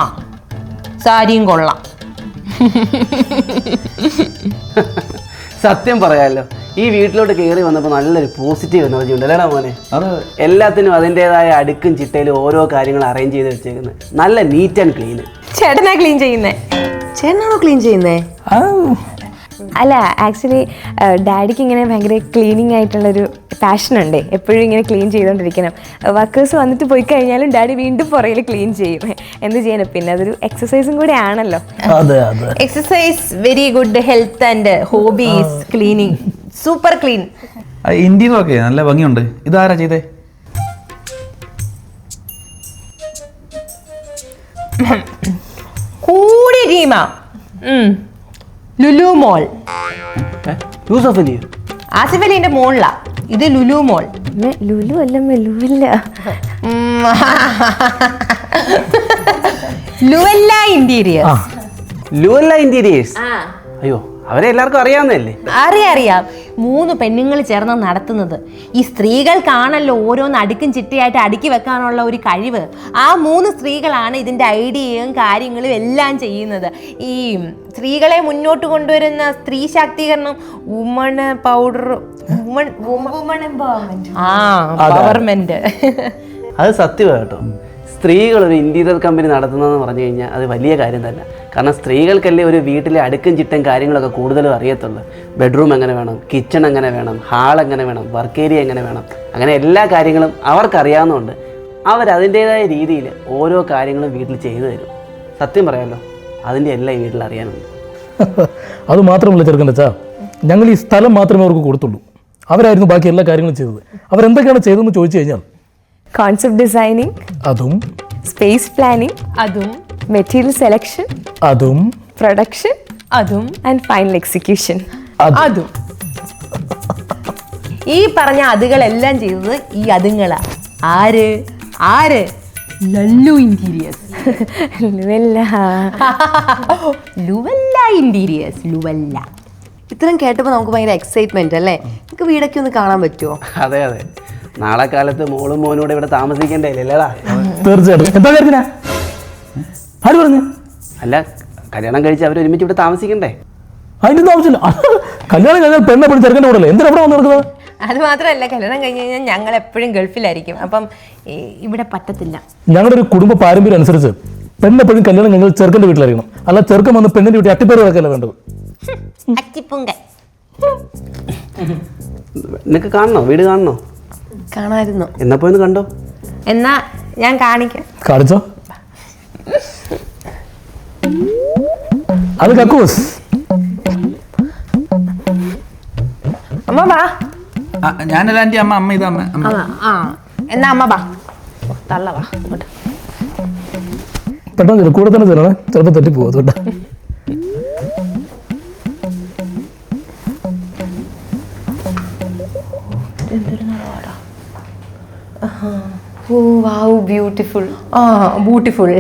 [SPEAKER 1] സാരിയും കൊള്ളാം.
[SPEAKER 6] സത്യം പറയാമല്ലോ, ഈ വീട്ടിലോട്ട് കയറി വന്നപ്പോൾ നല്ലൊരു പോസിറ്റീവ് എനർജി ഉണ്ട് അല്ലേടാ മോനെ?
[SPEAKER 3] അത്
[SPEAKER 6] എല്ലാത്തിനും അതിൻ്റെതായ അടുക്കും ചിട്ടയിലും ഓരോ കാര്യങ്ങൾ അറേഞ്ച് ചെയ്ത് വെച്ചേക്കുന്നത്. നല്ല നീറ്റ് ആൻഡ് ക്ലീൻ.
[SPEAKER 1] ചേട്ടനാ ക്ലീൻ ചെയ്യുന്നേ?
[SPEAKER 5] ചേട്ടനാണോ ക്ലീൻ ചെയ്യുന്നേ?
[SPEAKER 4] അല്ല, ആക്ച്വലി ഡാഡിക്ക് ഇങ്ങനെ ഭയങ്കര ക്ലീനിങ് ആയിട്ടുള്ളൊരു പാഷൻ ഉണ്ട്. എപ്പോഴും ഇങ്ങനെ ക്ലീൻ ചെയ്തുകൊണ്ടിരിക്കണം. വർക്കേഴ്സ് വന്നിട്ട് പോയി കഴിഞ്ഞാലും ഡാഡി വീണ്ടും പുറകിൽ ക്ലീൻ ചെയ്യും. എന്ത് ചെയ്യാനും, പിന്നെ അതൊരു എക്സസൈസും കൂടെ ആണല്ലോ.
[SPEAKER 3] അതെ അതെ.
[SPEAKER 1] Exercise very good. Health and hobbies cleaning. Super clean.
[SPEAKER 7] Interior ഒക്കെ നല്ല ഭംഗിയുണ്ട്. ഇതാരാ ചെയ്തേ?
[SPEAKER 1] കൂടിയ ടീമാ. ലുലു മോൾ.
[SPEAKER 6] യൂസഫ് അലിയോ?
[SPEAKER 1] ആസിഫ് അലിന്റെ മോളിലാ. ഇത് ലുലു മോൾ.
[SPEAKER 4] ലുലു അല്ല, ലുവല്ല.
[SPEAKER 1] ലുവല്ല ഇന്റീരിയർ.
[SPEAKER 6] ലുവല്ല ഇന്റീരിയേഴ്സ്. അയ്യോ, അവരെ എല്ലാവർക്കും അറിയാവുന്നതല്ലേ?
[SPEAKER 1] അറിയാം. 3 പെണ്ണുങ്ങൾ ചേർന്ന് നടത്തുന്നത്. ഈ സ്ത്രീകൾക്കാണല്ലോ ഓരോന്ന് അടുക്കും ചിട്ടയായിട്ട് അടുക്കി വെക്കാനുള്ള ഒരു കഴിവ്. ആ 3 സ്ത്രീകളാണ് ഇതിൻ്റെ ഐഡിയയും കാര്യങ്ങളും എല്ലാം ചെയ്യുന്നത്. ഈ സ്ത്രീകളെ മുന്നോട്ട് കൊണ്ടുവരുന്ന സ്ത്രീ ശാക്തീകരണം, വുമൺ പൗഡർ, പവർമെന്റ്.
[SPEAKER 6] അത് സത്യമാണ് കേട്ടോ. സ്ത്രീകൾ ഒരു ഇൻറ്റീരിയർ കമ്പനി നടത്തുന്നതെന്ന് പറഞ്ഞു കഴിഞ്ഞാൽ അത് വലിയ കാര്യം തന്നെ. കാരണം സ്ത്രീകൾക്കല്ലേ ഒരു വീട്ടിലെ അടുക്കും ചിട്ടയും കാര്യങ്ങളൊക്കെ കൂടുതലും അറിയത്തുള്ളൂ. ബെഡ്റൂം എങ്ങനെ വേണം, കിച്ചൺ എങ്ങനെ വേണം, ഹാൾ എങ്ങനെ വേണം, വർക്ക് ഏരിയ എങ്ങനെ വേണം, അങ്ങനെ എല്ലാ കാര്യങ്ങളും അവർക്കറിയാവുന്നതുകൊണ്ട് അവരതിൻ്റേതായ രീതിയിൽ ഓരോ കാര്യങ്ങളും വീട്ടിൽ ചെയ്തു തരും. സത്യം പറയാമല്ലോ, അതിൻ്റെ എല്ലാം ഈ വീട്ടിൽ അറിയാനുണ്ട്.
[SPEAKER 3] അത് മാത്രമല്ല ചെറുക്കൻ്റെ അച്ഛാ, ഞങ്ങൾ ഈ സ്ഥലം മാത്രമേ അവർക്ക് കൊടുത്തുള്ളൂ. അവരായിരുന്നു ബാക്കി എല്ലാ കാര്യങ്ങളും ചെയ്തത്. അവരെന്തൊക്കെയാണ് ചെയ്തതെന്ന് ചോദിച്ചു കഴിഞ്ഞാൽ
[SPEAKER 4] കോൺസെപ്റ്റ് ഡിസൈനിങ്,
[SPEAKER 3] അതും
[SPEAKER 4] സ്പേസ് പ്ലാനിങ്,
[SPEAKER 1] അതും
[SPEAKER 4] മെറ്റീരിയൽ സെലക്ഷൻ,
[SPEAKER 3] അതും
[SPEAKER 4] പ്രൊഡക്ഷൻ,
[SPEAKER 1] അതും
[SPEAKER 4] ആൻഡ് ഫൈനൽ എക്സിക്യൂഷൻ.
[SPEAKER 1] അതും. ഈ പറഞ്ഞ അതുകളെല്ലാം ചെയ്തത് ഈ അതുങ്ങളാ. ആര്? ലല്ലു ഇന്റീരിയേഴ്സ്. ലുവല്ല ഇന്റീരിയേഴ്സ്. ലുവല്ല.
[SPEAKER 5] ഇത്രയും കേട്ടപ്പോൾ നമുക്ക് ഭയങ്കര എക്സൈറ്റ്മെന്റ് അല്ലേ? നമുക്ക് വീടൊക്കെ ഒന്ന് കാണാൻ പറ്റുമോ?
[SPEAKER 6] അതെ, നാളെ കാലത്ത് മോളും മോനൂടെ ഇവിടെ താമസിക്കേണ്ടേ അല്ലേടാ?
[SPEAKER 3] തീർച്ചയായിട്ടും. എന്താ കാര്യത്തിനാ? ആര് പറഞ്ഞു?
[SPEAKER 6] അല്ല, കല്യാണം കഴിച്ച് അവർ ഒരുമിച്ച് ഇവിടെ താമസിക്കണ്ടേ?
[SPEAKER 3] അതിൻ്റെ ആവശ്യമില്ല. കല്യാണം കഴിഞ്ഞാൽ പെണ്ണെ പെണ്ണ് ചെറുക്കൻ്റെ കൂടെ എന്തിനാ ഇവിടെ വന്ന് നടക്കുന്നത്?
[SPEAKER 1] അത് മാത്രമല്ല, കല്യാണം കഴിഞ്ഞ് കഴിഞ്ഞാൽ ഞങ്ങൾ എപ്പോഴും ഗൾഫിലായിരിക്കും. അപ്പം ഇവിടെ പറ്റത്തില്ല.
[SPEAKER 3] ഞങ്ങളുടെ ഒരു കുടുംബ പാരമ്പര്യം അനുസരിച്ച് പെണ്ണെപ്പോഴും കല്യാണം ഞങ്ങൾ ചെറുക്കൻ്റെ വീട്ടിലായിരിക്കണം. അല്ല ചെറുക്കൻ വന്ന് പെണ്ണിൻ്റെ വീട്ടിൽ അട്ടിപ്പേര് കിടക്കല്ല വേണ്ടത്.
[SPEAKER 6] നിനക്ക് കാണണോ? വീട് കാണണോ?
[SPEAKER 5] കാണാമായിരുന്നു.
[SPEAKER 6] എന്നാ പോയി കണ്ടോ?
[SPEAKER 1] എന്നാ ഞാൻ കാണിക്കാം.
[SPEAKER 3] കാണിച്ചോ? അത് കക്കൂസ്.
[SPEAKER 1] അമ്മ വാ.
[SPEAKER 7] ഞാനല്ല ആൻറ്റി, അമ്മ ഇതാ അമ്മ.
[SPEAKER 1] എന്നാ അമ്മ വാ. തള്ള വാ.
[SPEAKER 3] പെട്ടെന്ന് കൂടെ തന്നെ ചെല്ലണേ, ചിലപ്പോൾ തെറ്റിപ്പോകും. അതുകൊണ്ടാ.
[SPEAKER 5] ബ്യൂട്ടിഫുൾ.
[SPEAKER 1] ബ്യൂട്ടിഫുൾ.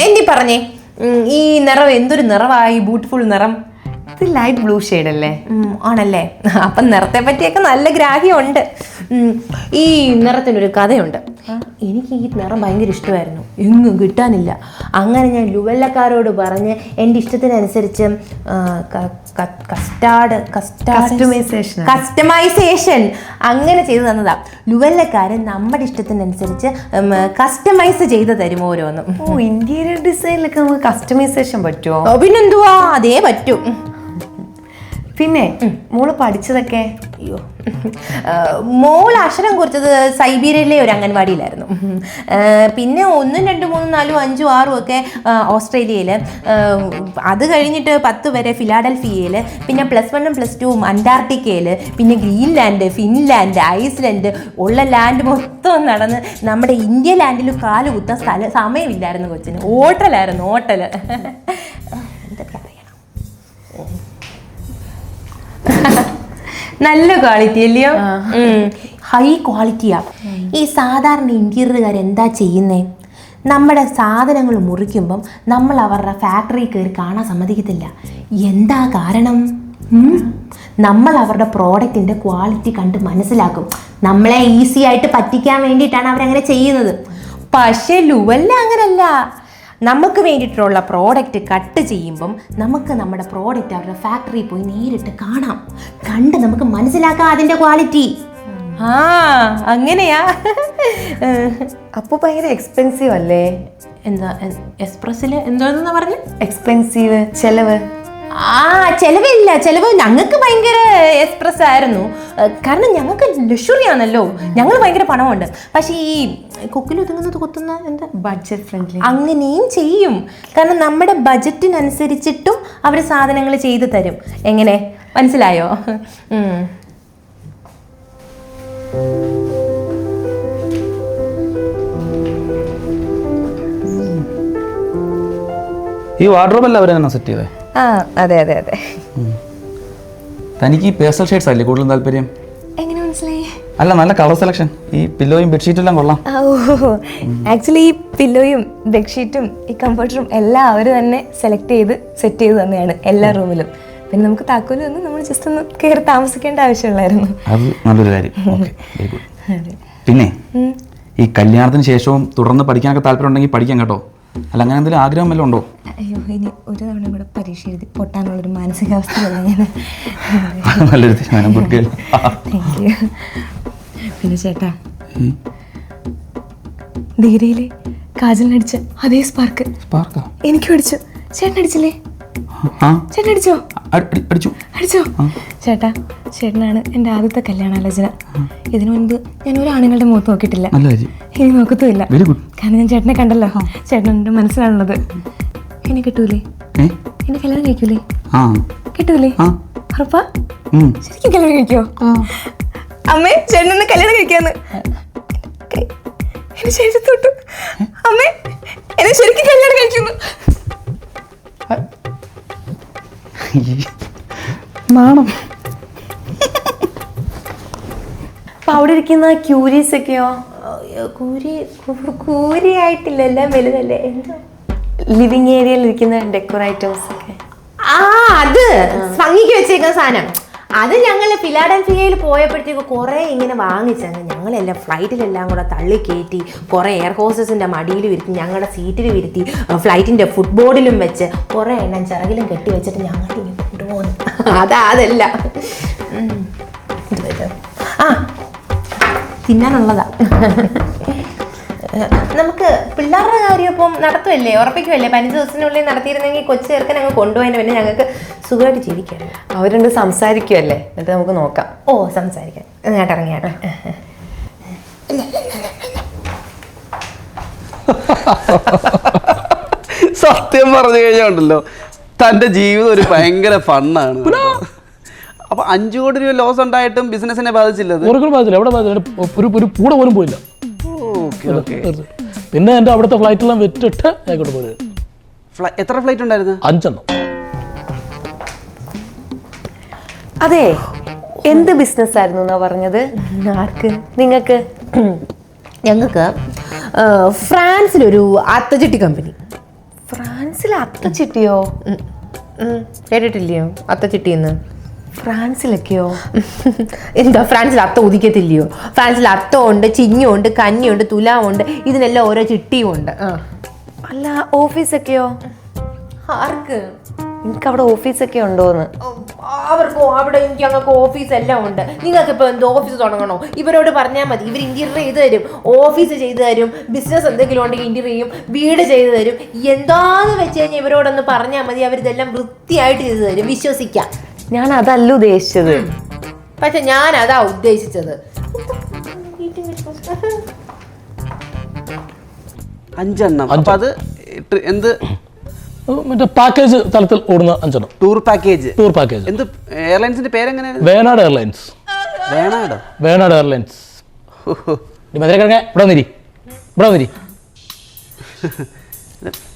[SPEAKER 1] എന്തി പറഞ്ഞേ, ഈ നിറം എന്തൊരു നിറവായി? ബ്യൂട്ടിഫുൾ നിറം.
[SPEAKER 5] ഇത് ലൈറ്റ് ബ്ലൂ ഷെയ്ഡ് അല്ലേ?
[SPEAKER 1] ആണല്ലേ? അപ്പം നിറത്തെ പറ്റിയൊക്കെ നല്ല ഗ്രാഹ്യമുണ്ട്. ഈ നിറത്തിനൊരു കഥയുണ്ട്. എനിക്ക് ഈ നിറം ഭയങ്കര ഇഷ്ടമായിരുന്നു, എങ്ങും കിട്ടാനില്ല. അങ്ങനെ ഞാൻ ലുവല്ലക്കാരോട് പറഞ്ഞ് എൻ്റെ ഇഷ്ടത്തിനനുസരിച്ച് കസ്റ്റമൈസേഷൻ അങ്ങനെ ചെയ്തു തന്നതാ. ലുവല്ലക്കാരൻ നമ്മുടെ ഇഷ്ടത്തിനനുസരിച്ച് കസ്റ്റമൈസ് ചെയ്ത് തരും ഓരോന്നും.
[SPEAKER 5] ഇന്റീരിയർ ഡിസൈനിലൊക്കെ നമുക്ക് കസ്റ്റമൈസേഷൻ പറ്റുമോ?
[SPEAKER 1] പിന്നെന്തുവാ, അതേ പറ്റൂ.
[SPEAKER 5] പിന്നെ മോള് പഠിച്ചതൊക്കെ?
[SPEAKER 1] അയ്യോ, മോൾ അക്ഷരം കുറിച്ചത് സൈബീരിയയിലെ ഒരു അംഗൻവാടിയിലായിരുന്നു. പിന്നെ 1, 2, 3, 4, 5, 6 ഒക്കെ ഓസ്ട്രേലിയയിൽ. അത് കഴിഞ്ഞിട്ട് 10 വരെ ഫിലാഡൽഫിയയിൽ. പിന്നെ +1 +2 അന്റാർട്ടിക്കയിൽ. പിന്നെ ഗ്രീൻലാൻഡ്, ഫിൻലാൻഡ്, ഐസ്ലൻഡ്, ഉള്ള ലാൻഡ് മൊത്തം നടന്ന് നമ്മുടെ ഇന്ത്യ ലാൻഡിൽ കാല് കുത്താൻ സമയമില്ലായിരുന്നു കൊച്ചിന്. ഹോട്ടലായിരുന്നു, ഹോട്ടൽ. എന്തൊക്കെ അറിയണം. നല്ല ക്വാളിറ്റി അല്ലയോ? ഹൈ ക്വാളിറ്റിയാ. ഈ സാധാരണ ഇന്റീരിയറുകാർ എന്താ ചെയ്യുന്നേ? നമ്മുടെ സാധനങ്ങൾ മുറിക്കുമ്പം നമ്മൾ അവരുടെ ഫാക്ടറി കയറി കാണാൻ സമ്മതിക്കത്തില്ല. എന്താ കാരണം? നമ്മൾ അവരുടെ പ്രോഡക്റ്റിൻ്റെ ക്വാളിറ്റി കണ്ട് മനസ്സിലാക്കും. നമ്മളെ ഈസി ആയിട്ട് പറ്റിക്കാൻ വേണ്ടിയിട്ടാണ് അവരങ്ങനെ ചെയ്യുന്നത്. പക്ഷേ ലുവല്ല അങ്ങനല്ല. നമുക്ക് വേണ്ടിയിട്ടുള്ള പ്രോഡക്റ്റ് കട്ട് ചെയ്യുമ്പം നമുക്ക് നമ്മുടെ പ്രോഡക്റ്റ് അവരുടെ ഫാക്ടറിയിൽ പോയി നേരിട്ട് കാണാം. കണ്ട് നമുക്ക് മനസ്സിലാക്കാം അതിൻ്റെ ക്വാളിറ്റി. അങ്ങനെയാ.
[SPEAKER 5] അപ്പോൾ ഭയങ്കര എക്സ്പെൻസീവ് അല്ലേ?
[SPEAKER 1] എന്താ എക്സ്പ്രസ്സിൽ എന്താണെന്ന് പറഞ്ഞു?
[SPEAKER 5] എക്സ്പെൻസീവ്, ചെലവ്.
[SPEAKER 1] ചെലവില്ല. ചെലവ് ഞങ്ങൾക്ക് ഭയങ്കര എക്സ്പ്രസ് ആയിരുന്നു. കാരണം ഞങ്ങൾക്ക് ലക്ഷറി ആണല്ലോ, ഞങ്ങൾ ഭയങ്കര പണമുണ്ട്. പക്ഷേ ഈ കൊക്കിലൊതുങ്ങുന്നത് കൊത്തുന്ന എന്താ
[SPEAKER 5] ബഡ്ജറ്റ് ഫ്രണ്ട്ലി
[SPEAKER 1] അങ്ങനെയും ചെയ്യും. കാരണം നമ്മുടെ ബജറ്റിനനുസരിച്ചിട്ടും അവർ സാധനങ്ങൾ ചെയ്തു തരും. എങ്ങനെ മനസ്സിലായോ?
[SPEAKER 7] ഈ വാർഡ്രോബല്ല അവർ തന്നെ സെറ്റ് ചെയ്തേ?
[SPEAKER 4] അതെ അതെ അതെ.
[SPEAKER 7] തനിക്ക് ഈ പേസ്റ്റൽ ഷെയ്ഡ്സ് അല്ലേ കൂടുതലും താല്പര്യം?
[SPEAKER 4] എങ്ങനെ മനസ്സിലായി?
[SPEAKER 7] അല്ല, നല്ല കളർ സെലക്ഷൻ. ഈ പില്ലോയും ബെഡ്ഷീറ്റും എല്ലാം കൊള്ളാം.
[SPEAKER 4] ആക്ച്വലി ഈ പില്ലോയും ബെഡ്ഷീറ്റും ഈ കംഫർട്ടറും എല്ലാം അവർ തന്നെ സെലക്ട് ചെയ്ത് സെറ്റ് ചെയ്ത് തന്നെയാണ് എല്ലാ റൂമിലും. പിന്നെ നമുക്ക് താക്കോലും ഒന്നും നമ്മൾ ജസ്റ്റ് ഒന്ന് കയറി താമസിക്കേണ്ട ആവശ്യമുള്ളായിരുന്നു.
[SPEAKER 7] അത് നല്ലൊരു കാര്യം. Okay, very good. പിന്നെ ഈ കല്യാണത്തിന് ശേഷവും തുടർന്ന് പഠിക്കാനൊക്കെ താല്പര്യം ഉണ്ടെങ്കിൽ പഠിക്കാം കേട്ടോ. അല്ല, അങ്ങനെ എന്തെങ്കിലും ആഗ്രഹം വല്ലതും ഉണ്ടോ?
[SPEAKER 4] അയ്യോ, ഇനി ഒരു തവണ കൂടെ പരീക്ഷ എഴുതി പൊട്ടാനുള്ളൊരു മാനസികാവസ്ഥയല്ല ഞാൻ.
[SPEAKER 7] നല്ലൊരു തീരുമാനം. Good girl.
[SPEAKER 4] Thank you. പിന്നെ ചേട്ടാ, ധീരയിലെ കാജലിനടിച്ച അതേ സ്പാർക്ക് എനിക്കും അടിച്ചു. ചേട്ടൻ അടിച്ചില്ലേ? ചേട്ടൻ അടിച്ചോ? അടിച്ചോ? ചേട്ടാ, ചേട്ടനാണ് എൻ്റെ ആദ്യത്തെ കല്യാണാലോചന. ഇതിനു മുൻപ് ഞാൻ ഒരു ആണുങ്ങളുടെ മുഖത്ത് നോക്കിയിട്ടില്ല, ഇനി നോക്കത്തുമില്ല. കാരണം ഞാൻ ചേട്ടനെ കണ്ടല്ലോ. ചേട്ടൻ എൻ്റെ മനസ്സിലാണുള്ളത്. എന്നെ കിട്ടൂലേ? എന്നെ കല്യാണം കഴിക്കൂലേ? കിട്ടൂലേ? ഉറപ്പാ? ശരിക്കും കല്യാണം കഴിക്കോ? അമ്മേ, ചേട്ടൻ എന്നെ കല്യാണം കഴിക്കാന്ന് എന്നെ ശരീരത്ത് തൊട്ടു. അമ്മേ, എന്നെ ശരിക്കും കല്യാണം കഴിക്കുന്നു.
[SPEAKER 7] നാണം.
[SPEAKER 5] അപ്പൊ അവിടെ ഇരിക്കുന്ന ക്യൂരീസ് ഒക്കെയോ?
[SPEAKER 1] കൂരി ആയിട്ടില്ല, എല്ലാം വലുതല്ലേ. എന്തോ
[SPEAKER 5] ലിവിങ് ഏരിയയിൽ ഇരിക്കുന്ന ഡെക്കോർ ഐറ്റംസ് ഒക്കെ.
[SPEAKER 1] അത് ഭംഗിക്ക് വെച്ചേക്കുന്ന സാധനം. അത് ഞങ്ങൾ ഫിലാഡൽഫിയയിൽ പോയപ്പോഴത്തേക്ക് കുറേ ഇങ്ങനെ വാങ്ങിച്ചങ്ങ് ഞങ്ങളെല്ലാം ഫ്ലൈറ്റിലെല്ലാം കൂടെ തള്ളി കയറ്റി കുറേ എയർ ഹോസ്റ്റസിൻ്റെ മടിയിൽ വിരുത്തി, ഞങ്ങളുടെ സീറ്റിൽ വിരുത്തി, ഫ്ലൈറ്റിൻ്റെ ഫുട്ബോർഡിലും വെച്ച് കുറേ എണ്ണം ചിറകിലും കെട്ടി വെച്ചിട്ട് ഞങ്ങൾ ഇങ്ങനെ കൊണ്ടുപോകുന്നു. അതല്ല തിന്നാനുള്ളതാ. നമുക്ക് പിള്ളേരുടെ കാര്യം ഇപ്പം നടത്തുമല്ലേ, ഉറപ്പിക്കുമല്ലേ? 15 ദിവസത്തിനുള്ളിൽ നടത്തിയിരുന്നെങ്കിൽ കൊച്ചു ചേർക്കാൻ അങ്ങ് കൊണ്ടുപോയതിന് പിന്നെ ഞങ്ങൾക്ക് സുഖമായിട്ട് ജീവിക്കാം.
[SPEAKER 5] അവരുണ്ട് സംസാരിക്കുമല്ലേ, എന്നിട്ട് നമുക്ക് നോക്കാം.
[SPEAKER 1] സംസാരിക്കാം. അങ്ങോട്ട് ഇറങ്ങിയാട്ടെ.
[SPEAKER 6] സത്യം പറഞ്ഞു കഴിഞ്ഞാണ്ടല്ലോ, തൻ്റെ ജീവിതം ഒരു ഭയങ്കര ഫണ്ണാണ്. അപ്പൊ 5 കോടി രൂപ ലോസ് ഉണ്ടായിട്ടും ബിസിനസിനെ ബാധിച്ചില്ല?
[SPEAKER 3] എവിടെ ഒരു കൂടെ പോലും പോയില്ല. പിന്നെ എൻ്റെ അവിടുത്തെ ഫ്ലൈറ്റെല്ലാം വെച്ചിട്ട് ആയിക്കോട്ടെ പോയത്.
[SPEAKER 6] എത്ര ഫ്ലൈറ്റ് ഉണ്ടായിരുന്നു?
[SPEAKER 3] 5.
[SPEAKER 5] അതെ, എന്ത് ബിസിനസ് ആയിരുന്നു എന്നാ പറഞ്ഞത്?
[SPEAKER 1] ആർക്ക്?
[SPEAKER 5] നിങ്ങൾക്ക്?
[SPEAKER 1] ഞങ്ങൾക്ക് ഫ്രാൻസിലൊരു അത്തച്ചിട്ടി കമ്പനി.
[SPEAKER 5] ഫ്രാൻസിൽ അത്തച്ചിട്ടിയോ?
[SPEAKER 1] കേട്ടിട്ടില്ലയോ അത്തച്ചിട്ടിന്ന്?
[SPEAKER 5] ഫ്രാൻസിലൊക്കെയോ?
[SPEAKER 1] എന്താ ഫ്രാൻസിൽ അത്ത ഉദിക്കത്തില്ലയോ? ഫ്രാൻസിൽ അത്തമുണ്ട്, ചിങ്ങുണ്ട്, കന്നിയുണ്ട്, തുലാമുണ്ട്, ഇതിനെല്ലാം ഓരോ ചിട്ടിയും ഉണ്ട്.
[SPEAKER 5] അല്ല, ഓഫീസൊക്കെയോ?
[SPEAKER 1] ആർക്ക്?
[SPEAKER 5] എനിക്ക് അവിടെ ഓഫീസൊക്കെ ഉണ്ടോന്ന്?
[SPEAKER 1] അവർക്കോ? അവിടെ എനിക്ക് ഞങ്ങൾക്ക് ഓഫീസ് എല്ലാം ഉണ്ട്. നിങ്ങൾക്ക് ഇപ്പോൾ എന്തോ ഓഫീസ് തുടങ്ങണോ? ഇവരോട് പറഞ്ഞാൽ മതി, ഇവർ ഇന്റീരിയർ ചെയ്ത് തരും, ഓഫീസ് ചെയ്ത് തരും, ബിസിനസ് എന്തെങ്കിലും ഉണ്ടെങ്കിൽ ഇന്റീരിയർ ചെയ്യും, വീട് ചെയ്ത് തരും. എന്താന്ന് വെച്ച് കഴിഞ്ഞാൽ ഇവരോടൊന്ന് പറഞ്ഞാൽ മതി, അവരിതെല്ലാം വൃത്തിയായിട്ട് ചെയ്ത് തരും. വിശ്വസിക്കാം.
[SPEAKER 5] ഞാൻ അതല്ല ഉദ്ദേശിച്ചത്.
[SPEAKER 1] പക്ഷെ ഞാൻ അതാ ഉദ്ദേശിച്ചത്.
[SPEAKER 6] 5 എണ്ണം. അപ്പൊ അത് എന്ത്
[SPEAKER 3] മറ്റേ പാക്കേജ് തലത്തിൽ ഓടുന്ന 5 എണ്ണം.
[SPEAKER 6] Tour package?
[SPEAKER 3] Tour package.
[SPEAKER 6] എന്ത് എയർലൈൻസിന്റെ പേരെങ്ങനെയാണ്?
[SPEAKER 3] വേണാട് എയർലൈൻസ്.
[SPEAKER 6] വേണാടോ?
[SPEAKER 3] വേണാട് എയർലൈൻസ്. മധുരക്കിഴങ്ങ ഇവിടെ വന്നിരി, ഇവിടെ വന്നിരി.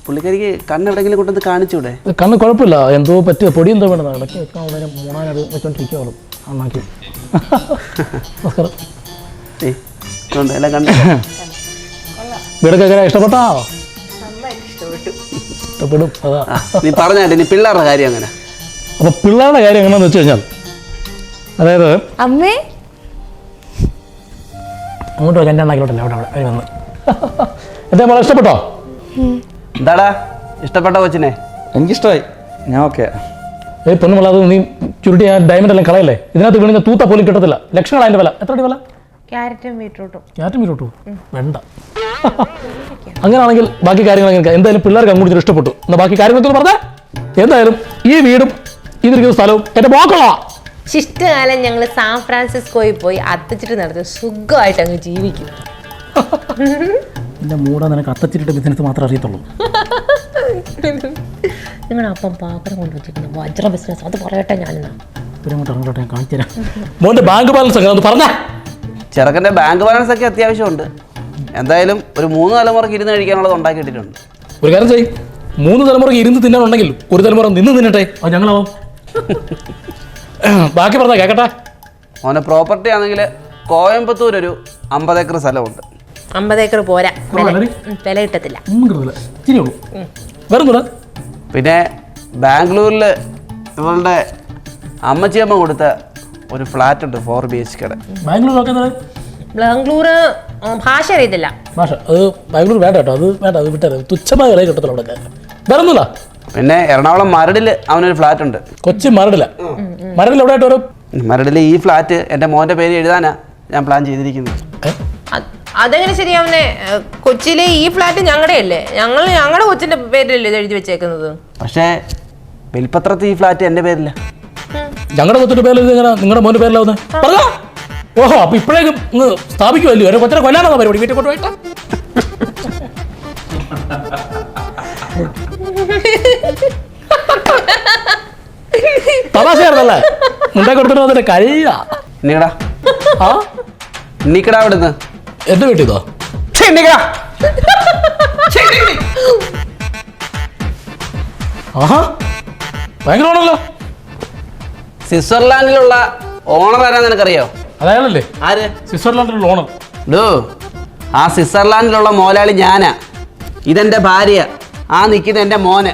[SPEAKER 6] പുള്ളിക്കാരിക്ക് കണ്ണെവിടെങ്കിലും കൊണ്ടുവന്ന് കാണിച്ചൂടെ?
[SPEAKER 3] കണ്ണ് കുഴപ്പമില്ല, എന്തോ പറ്റിയ പൊടി എന്തോ വേണ്ടത് ഇടയ്ക്ക് വെക്കാൻ വളരെ മൂന്നാനത് വെച്ചോണ്ടിരിക്കുവോളും നന്നാക്കി. നമസ്കാരം.
[SPEAKER 6] എല്ലാം കണ്ടു.
[SPEAKER 3] വീടൊക്കെ എങ്ങനെ ഇഷ്ടപ്പെട്ടോ? ഇഷ്ടപ്പെടും, അതാ.
[SPEAKER 6] നീ പറഞ്ഞാട്ടെ ഇനി പിള്ളേരുടെ കാര്യം അങ്ങനെ.
[SPEAKER 3] അപ്പൊ പിള്ളേരുടെ കാര്യം എങ്ങനെയാന്ന് വെച്ച് കഴിഞ്ഞാൽ, അതായത്
[SPEAKER 4] അമ്മേ
[SPEAKER 3] അങ്ങോട്ട് വെക്കാൻ ഉണ്ടാക്കിലോട്ടല്ലേ അവിടെ അവിടെ വന്ന് എന്താ മോളെ ഇഷ്ടപ്പെട്ടോ?
[SPEAKER 6] എന്താടാ ഇഷ്ടപ്പെട്ട കൊച്ചിനെ?
[SPEAKER 7] എനിക്കിഷ്ടമായി, ഞാൻ ഓക്കെ.
[SPEAKER 3] പൊണ്ണുമുള്ള അത് നീ ചുരുട്ടി ആ ഡയമണ്ട് എല്ലാം കളയല്ലേ, ഇതിനകത്ത് വീണിഞ്ഞ തൂത്ത പോലും കിട്ടത്തില്ല. ലക്ഷങ്ങൾ അതിന്റെ വില. എത്ര വില?
[SPEAKER 1] ക്യാരറ്റും ബീട്രൂട്ടും.
[SPEAKER 3] ക്യാരറ്റും ബീട്രൂട്ടും വേണ്ട. അങ്ങനെയാണെങ്കിൽ ബാക്കി കാര്യങ്ങൾ എങ്ങനെ? എന്തായാലും പിള്ളേർക്ക് അങ്ങോട്ട് ഇഷ്ടപ്പെട്ടു. എന്നാ ബാക്കി കാര്യങ്ങളൊക്കെ പറഞ്ഞേ. എന്തായാലും ഈ വീടും ഇതിരിക്കുന്ന സ്ഥലവും എന്റെ മോക്കളാ.
[SPEAKER 1] ശിഷ്ടകാലം ഞങ്ങൾ സാൻ ഫ്രാൻസിസ്കോയിൽ പോയി അത്തച്ചിട്ട് നടത്തി സുഖമായിട്ട് അങ്ങ് ജീവിക്കും.
[SPEAKER 3] എന്റെ മൂട നിനക്ക് അത്തച്ചിട്ട് ബിസിനസ് മാത്രമേ അറിയത്തുള്ളൂ.
[SPEAKER 1] നിങ്ങളുടെ അപ്പം പാത്രം കൊണ്ട് വെച്ചിരിക്കുന്നു വജ്ര ബിസിനസ്, അത് പറയട്ടെ ഞാനെന്നാ.
[SPEAKER 3] ഇവരങ്ങോട്ട് ഇറങ്ങോട്ടെ, ഞാൻ കാണിച്ചു തരാം. മോന്റെ ബാങ്ക് ബാലൻസ് ഒക്കെ ഒന്ന് പറഞ്ഞേ.
[SPEAKER 6] ചെറുക്കൻ്റെ ബാങ്ക് ബാലൻസ് ഒക്കെ അത്യാവശ്യമുണ്ട്. എന്തായാലും ഒരു 3 തലമുറക്ക് ഇരുന്ന് കഴിക്കാനുള്ളത് ഉണ്ടാക്കിയിട്ടുണ്ട്.
[SPEAKER 3] ഒരു കാര്യം ചെയ്യും, 3 തലമുറക്ക് ഇരുന്ന് തിന്നാനുണ്ടെങ്കിൽ ഒരു തലമുറ നിന്ന് തിന്നട്ടെ, അത് ഞങ്ങളാവും. ബാക്കി പറഞ്ഞാ കേക്കട്ടെ.
[SPEAKER 6] മോനെ പ്രോപ്പർട്ടി ആണെങ്കിൽ കോയമ്പത്തൂർ ഒരു 50 ഏക്കർ സ്ഥലമുണ്ട്.
[SPEAKER 1] 50 ഏക്കർ പോരാ, വില കിട്ടത്തില്ല.
[SPEAKER 3] വേറെ
[SPEAKER 6] പിന്നെ ബാംഗ്ലൂരിൽ ഇവളുടെ അമ്മച്ചിയമ്മ കൊടുത്ത ഒരു ഫ്ലാറ്റ് ഉണ്ട് 4 BHK.
[SPEAKER 3] ബാംഗ്ലൂർ നോക്കുന്നത്
[SPEAKER 1] ബാംഗ്ലൂർ ഭാഷ അറിയത്തില്ല.
[SPEAKER 3] ഭാഷ അത് ബാംഗ്ലൂർ വേണ്ട കേട്ടോ, അത് വേണ്ട, അത് വിട്ടാൽ തുച്ഛമായ വില കിട്ടത്തില്ല അവിടെ. വേറെ ഒന്നുമില്ല.
[SPEAKER 6] പിന്നെ എറണാകുളം മരടിൽ അവനൊരു ഫ്ലാറ്റ് ഉണ്ട്.
[SPEAKER 3] കൊച്ചി മരടില്ല. മരടിൽ എവിടെ ആയിട്ട് ഒരു
[SPEAKER 6] മരടിൽ ഈ ഫ്ലാറ്റ് എൻ്റെ മോൻ്റെ പേര് എഴുതാനാ ഞാൻ പ്ലാൻ ചെയ്തിരിക്കുന്നത്.
[SPEAKER 1] അതെങ്ങനെ ശരിയാവുന്നേ? കൊച്ചിയിലെ ഈ ഫ്ലാറ്റ് ഞങ്ങളുടെ അല്ലേ? ഞങ്ങളുടെ കൊച്ചിന്റെ പേരിലല്ലേ ഇത് എഴുതി വെച്ചേക്കുന്നത്?
[SPEAKER 6] പക്ഷേ വെൽപ്പത്രത്തിൽ ഈ ഫ്ലാറ്റ് എൻ്റെ പേരില്ല.
[SPEAKER 3] ഞങ്ങളുടെ കൊച്ചിന്റെ പേരിൽ എങ്ങനെ നിങ്ങളുടെ മോന്റെ പേരിലാവുന്നത്? പറഞ്ഞോ. ഓഹോ, അപ്പൊ ഇപ്പോഴേക്കും ഒന്ന് സ്ഥാപിക്കുമല്ലോ. ഒരു കൊച്ചിനെ കൊല്ലാനാണോ പരിപാടി? വീട്ടിൽ കൊണ്ടുപോയിട്ട് തമാശയായിരുന്നല്ലേ? മുണ്ടേ കൊടുത്തിട്ട് അതിന്റെ കഴിയ
[SPEAKER 6] നീക്കടാ നീക്കടാ അവിടുന്ന്.
[SPEAKER 3] എന്റെ വീട്ടിൽ ഇതോ ആഹാ ഭയങ്കരമാണല്ലോ.
[SPEAKER 6] സ്വിറ്റ്സർലാൻഡിലുള്ള ഓണർ ആരാ നിനക്കറിയോ?
[SPEAKER 3] അതായാലല്ലേ
[SPEAKER 6] ആര്?
[SPEAKER 3] സ്വിറ്റ്സർലാൻഡിലുള്ള ഓണർ.
[SPEAKER 6] ആ സ്വിറ്റ്സർലാൻഡിലുള്ള മോലാളി ഞാനാ. ഇതെന്റെ ഭാര്യ, ആ നിൽക്കുന്ന എൻ്റെ മോന്.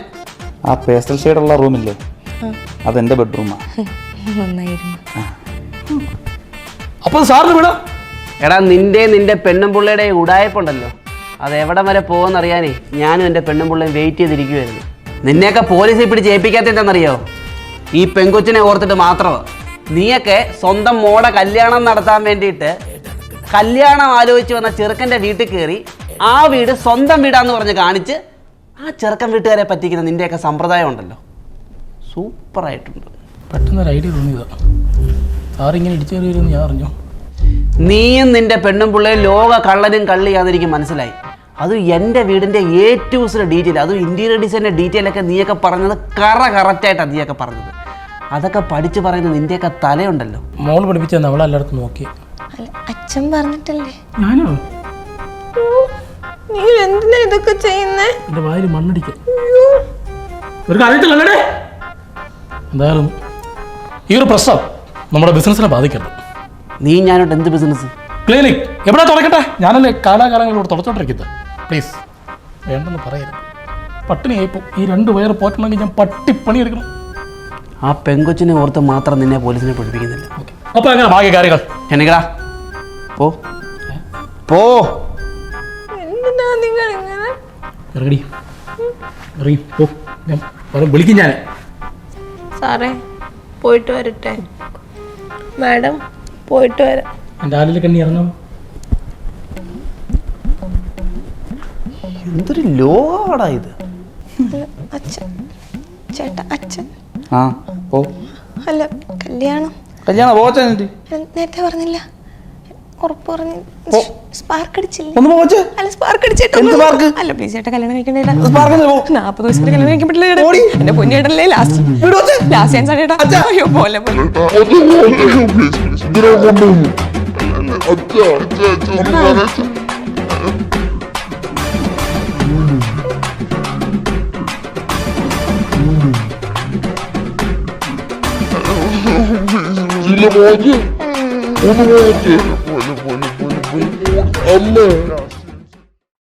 [SPEAKER 7] ആ പേസ്റ്റൽ ഷെയ്ഡുള്ള റൂമില്ലേ, അതെന്റെ ബെഡ്റൂമാണ്.
[SPEAKER 3] അപ്പൊ സാറിന് വിടാം.
[SPEAKER 6] എടാ നിന്റെ പെണ്ണും പിള്ളയുടെ ഉടായ്പുണ്ടല്ലോ, അത് എവിടം വരെ പോകുമെന്നറിയാനേ ഞാനും എൻ്റെ പെണ്ണും പിള്ളയും വെയിറ്റ് ചെയ്തിരിക്കുമായിരുന്നു. നിന്നെയൊക്കെ പോലീസിൽ പിടിച്ച് ഏൽപ്പിക്കാത്ത എന്താണെന്നറിയോ? ഈ പെങ്കൊച്ചിനെ ഓർത്തിട്ട് മാത്രമാണ്. നീയൊക്കെ സ്വന്തം മോടെ കല്യാണം നടത്താൻ വേണ്ടിയിട്ട് കല്യാണം ആലോചിച്ച് വന്ന ചെറുക്കൻ്റെ വീട്ടിൽ കയറി ആ വീട് സ്വന്തം വീടാന്ന് പറഞ്ഞ് കാണിച്ച് ആ ചെറുക്കൻ വീട്ടുകാരെ പറ്റിക്കുന്ന നിൻ്റെയൊക്കെ സമ്പ്രദായം ഉണ്ടല്ലോ, സൂപ്പറായിട്ടുണ്ട്.
[SPEAKER 3] പെട്ടെന്നൊരു ഐഡിയ തോന്നിയതാ. സാറിങ്ങനെ ഇടിച്ചു കയറിയിരുന്നു ഞാൻ അറിഞ്ഞു.
[SPEAKER 6] നീയും നിൻ്റെ പെണ്ണും പിള്ളയും ലോക കള്ളനും കള്ളിയാന്ന് എനിക്ക് മനസ്സിലായി. അത് എൻ്റെ വീടിൻ്റെ A to Z ഡീറ്റെയിൽ, അതും ഇൻറ്റീരിയർ ഡിസൈൻ്റെ ഡീറ്റെയിലൊക്കെ നീയൊക്കെ പറഞ്ഞത് കറക്റ്റായിട്ടാണ് നീയൊക്കെ പറഞ്ഞത്. അതൊക്കെ പഠിച്ച് പറയുന്നത് നിൻ്റെയൊക്കെ തലയുണ്ടല്ലോ.
[SPEAKER 3] മോള് പഠിപ്പിച്ച നമ്മളെല്ലായിടത്തും നോക്കി.
[SPEAKER 4] അച്ഛൻ പറഞ്ഞിട്ടല്ലേ?
[SPEAKER 3] ഞാനോ?
[SPEAKER 1] നീ എന്തിനാ ഇതൊക്കെ ചെയ്യുന്നേ?
[SPEAKER 3] എന്റെ വായിൽ മണ്ണടിക്ക. ഒരു കാര്യത്തിലല്ലേ. എന്തായാലും ഈ ഒരു പ്രശ്നം നമ്മുടെ ബിസിനസിനെ ബാധിക്കരുത്.
[SPEAKER 6] നീ ഞാനോട്ട് എന്ത് ബിസിനസ്?
[SPEAKER 3] ക്ലിനിക് എവിടെ തുറക്കട്ടെ? ഞാനല്ലേ കാലാകാലങ്ങളിലൂടെ തുടച്ചോണ്ടിരിക്കുന്നത്. പ്ലീസ് വേണ്ടെന്ന് പറയരുത്. പട്ടിണി ആയിപ്പോ ഈ 2 വയറ് പോറ്റണമെങ്കിൽ ഞാൻ പട്ടിപ്പണി എടുക്കണം.
[SPEAKER 6] ആ പെങ്കൊച്ചിനെ ഓർത്ത് മാത്രം നിന്നെ പോലീസിനെ പഠിപ്പിക്കുന്നില്ല.
[SPEAKER 3] അപ്പൊ എങ്ങനെ ബാക്കി കാര്യങ്ങൾ?
[SPEAKER 6] എനിക്കടാ പോ പോ.
[SPEAKER 1] എന്തിനാ നിങ്ങൾ ഇങ്ങനെ?
[SPEAKER 3] ഇറങ്ങി ഇറങ്ങി പോ. ഞാൻ വിളിക്കും ഞാൻ.
[SPEAKER 1] സാറേ പോയിട്ട് വരട്ടെ. മാഡം പോയിട്ട് വരാം.
[SPEAKER 3] എൻ്റെ ആലിൽ കണ്ണി ഇറങ്ങാം.
[SPEAKER 6] എന്തൊരു ലോകമാടാ ഇത്.
[SPEAKER 4] അച്ഛൻ ചേട്ടാ, അച്ഛൻ
[SPEAKER 7] ആ ഓ
[SPEAKER 4] അല്ല കല്യാണം
[SPEAKER 7] കല്യാണം പോച്ച
[SPEAKER 4] നേരത്തെ പറഞ്ഞില്ല ഉറപ്പ് പറഞ്ഞു സ്പാർക്ക് അടിച്ചില്ല
[SPEAKER 7] ഒന്ന് പോച്ച
[SPEAKER 4] അല്ല സ്പാർക്ക് അടിച്ചേട്ടോ
[SPEAKER 7] എന്ത് spark?
[SPEAKER 4] അല്ല പ്ലീസ് ചേട്ടാ കല്യാണം കഴിക്കണ്ടേ
[SPEAKER 7] spark ഒന്നും പോ.
[SPEAKER 4] 40 വയസ്സിൽ കല്യാണം കഴിക്കാൻ പറ്റില്ല എന്റെ പൊന്നേട്ടല്ലേ ലാസ്റ്റ് ചാൻസ് ആണ് ചേട്ടാ അയ്യോ പോലെ പോലെ
[SPEAKER 8] Amme.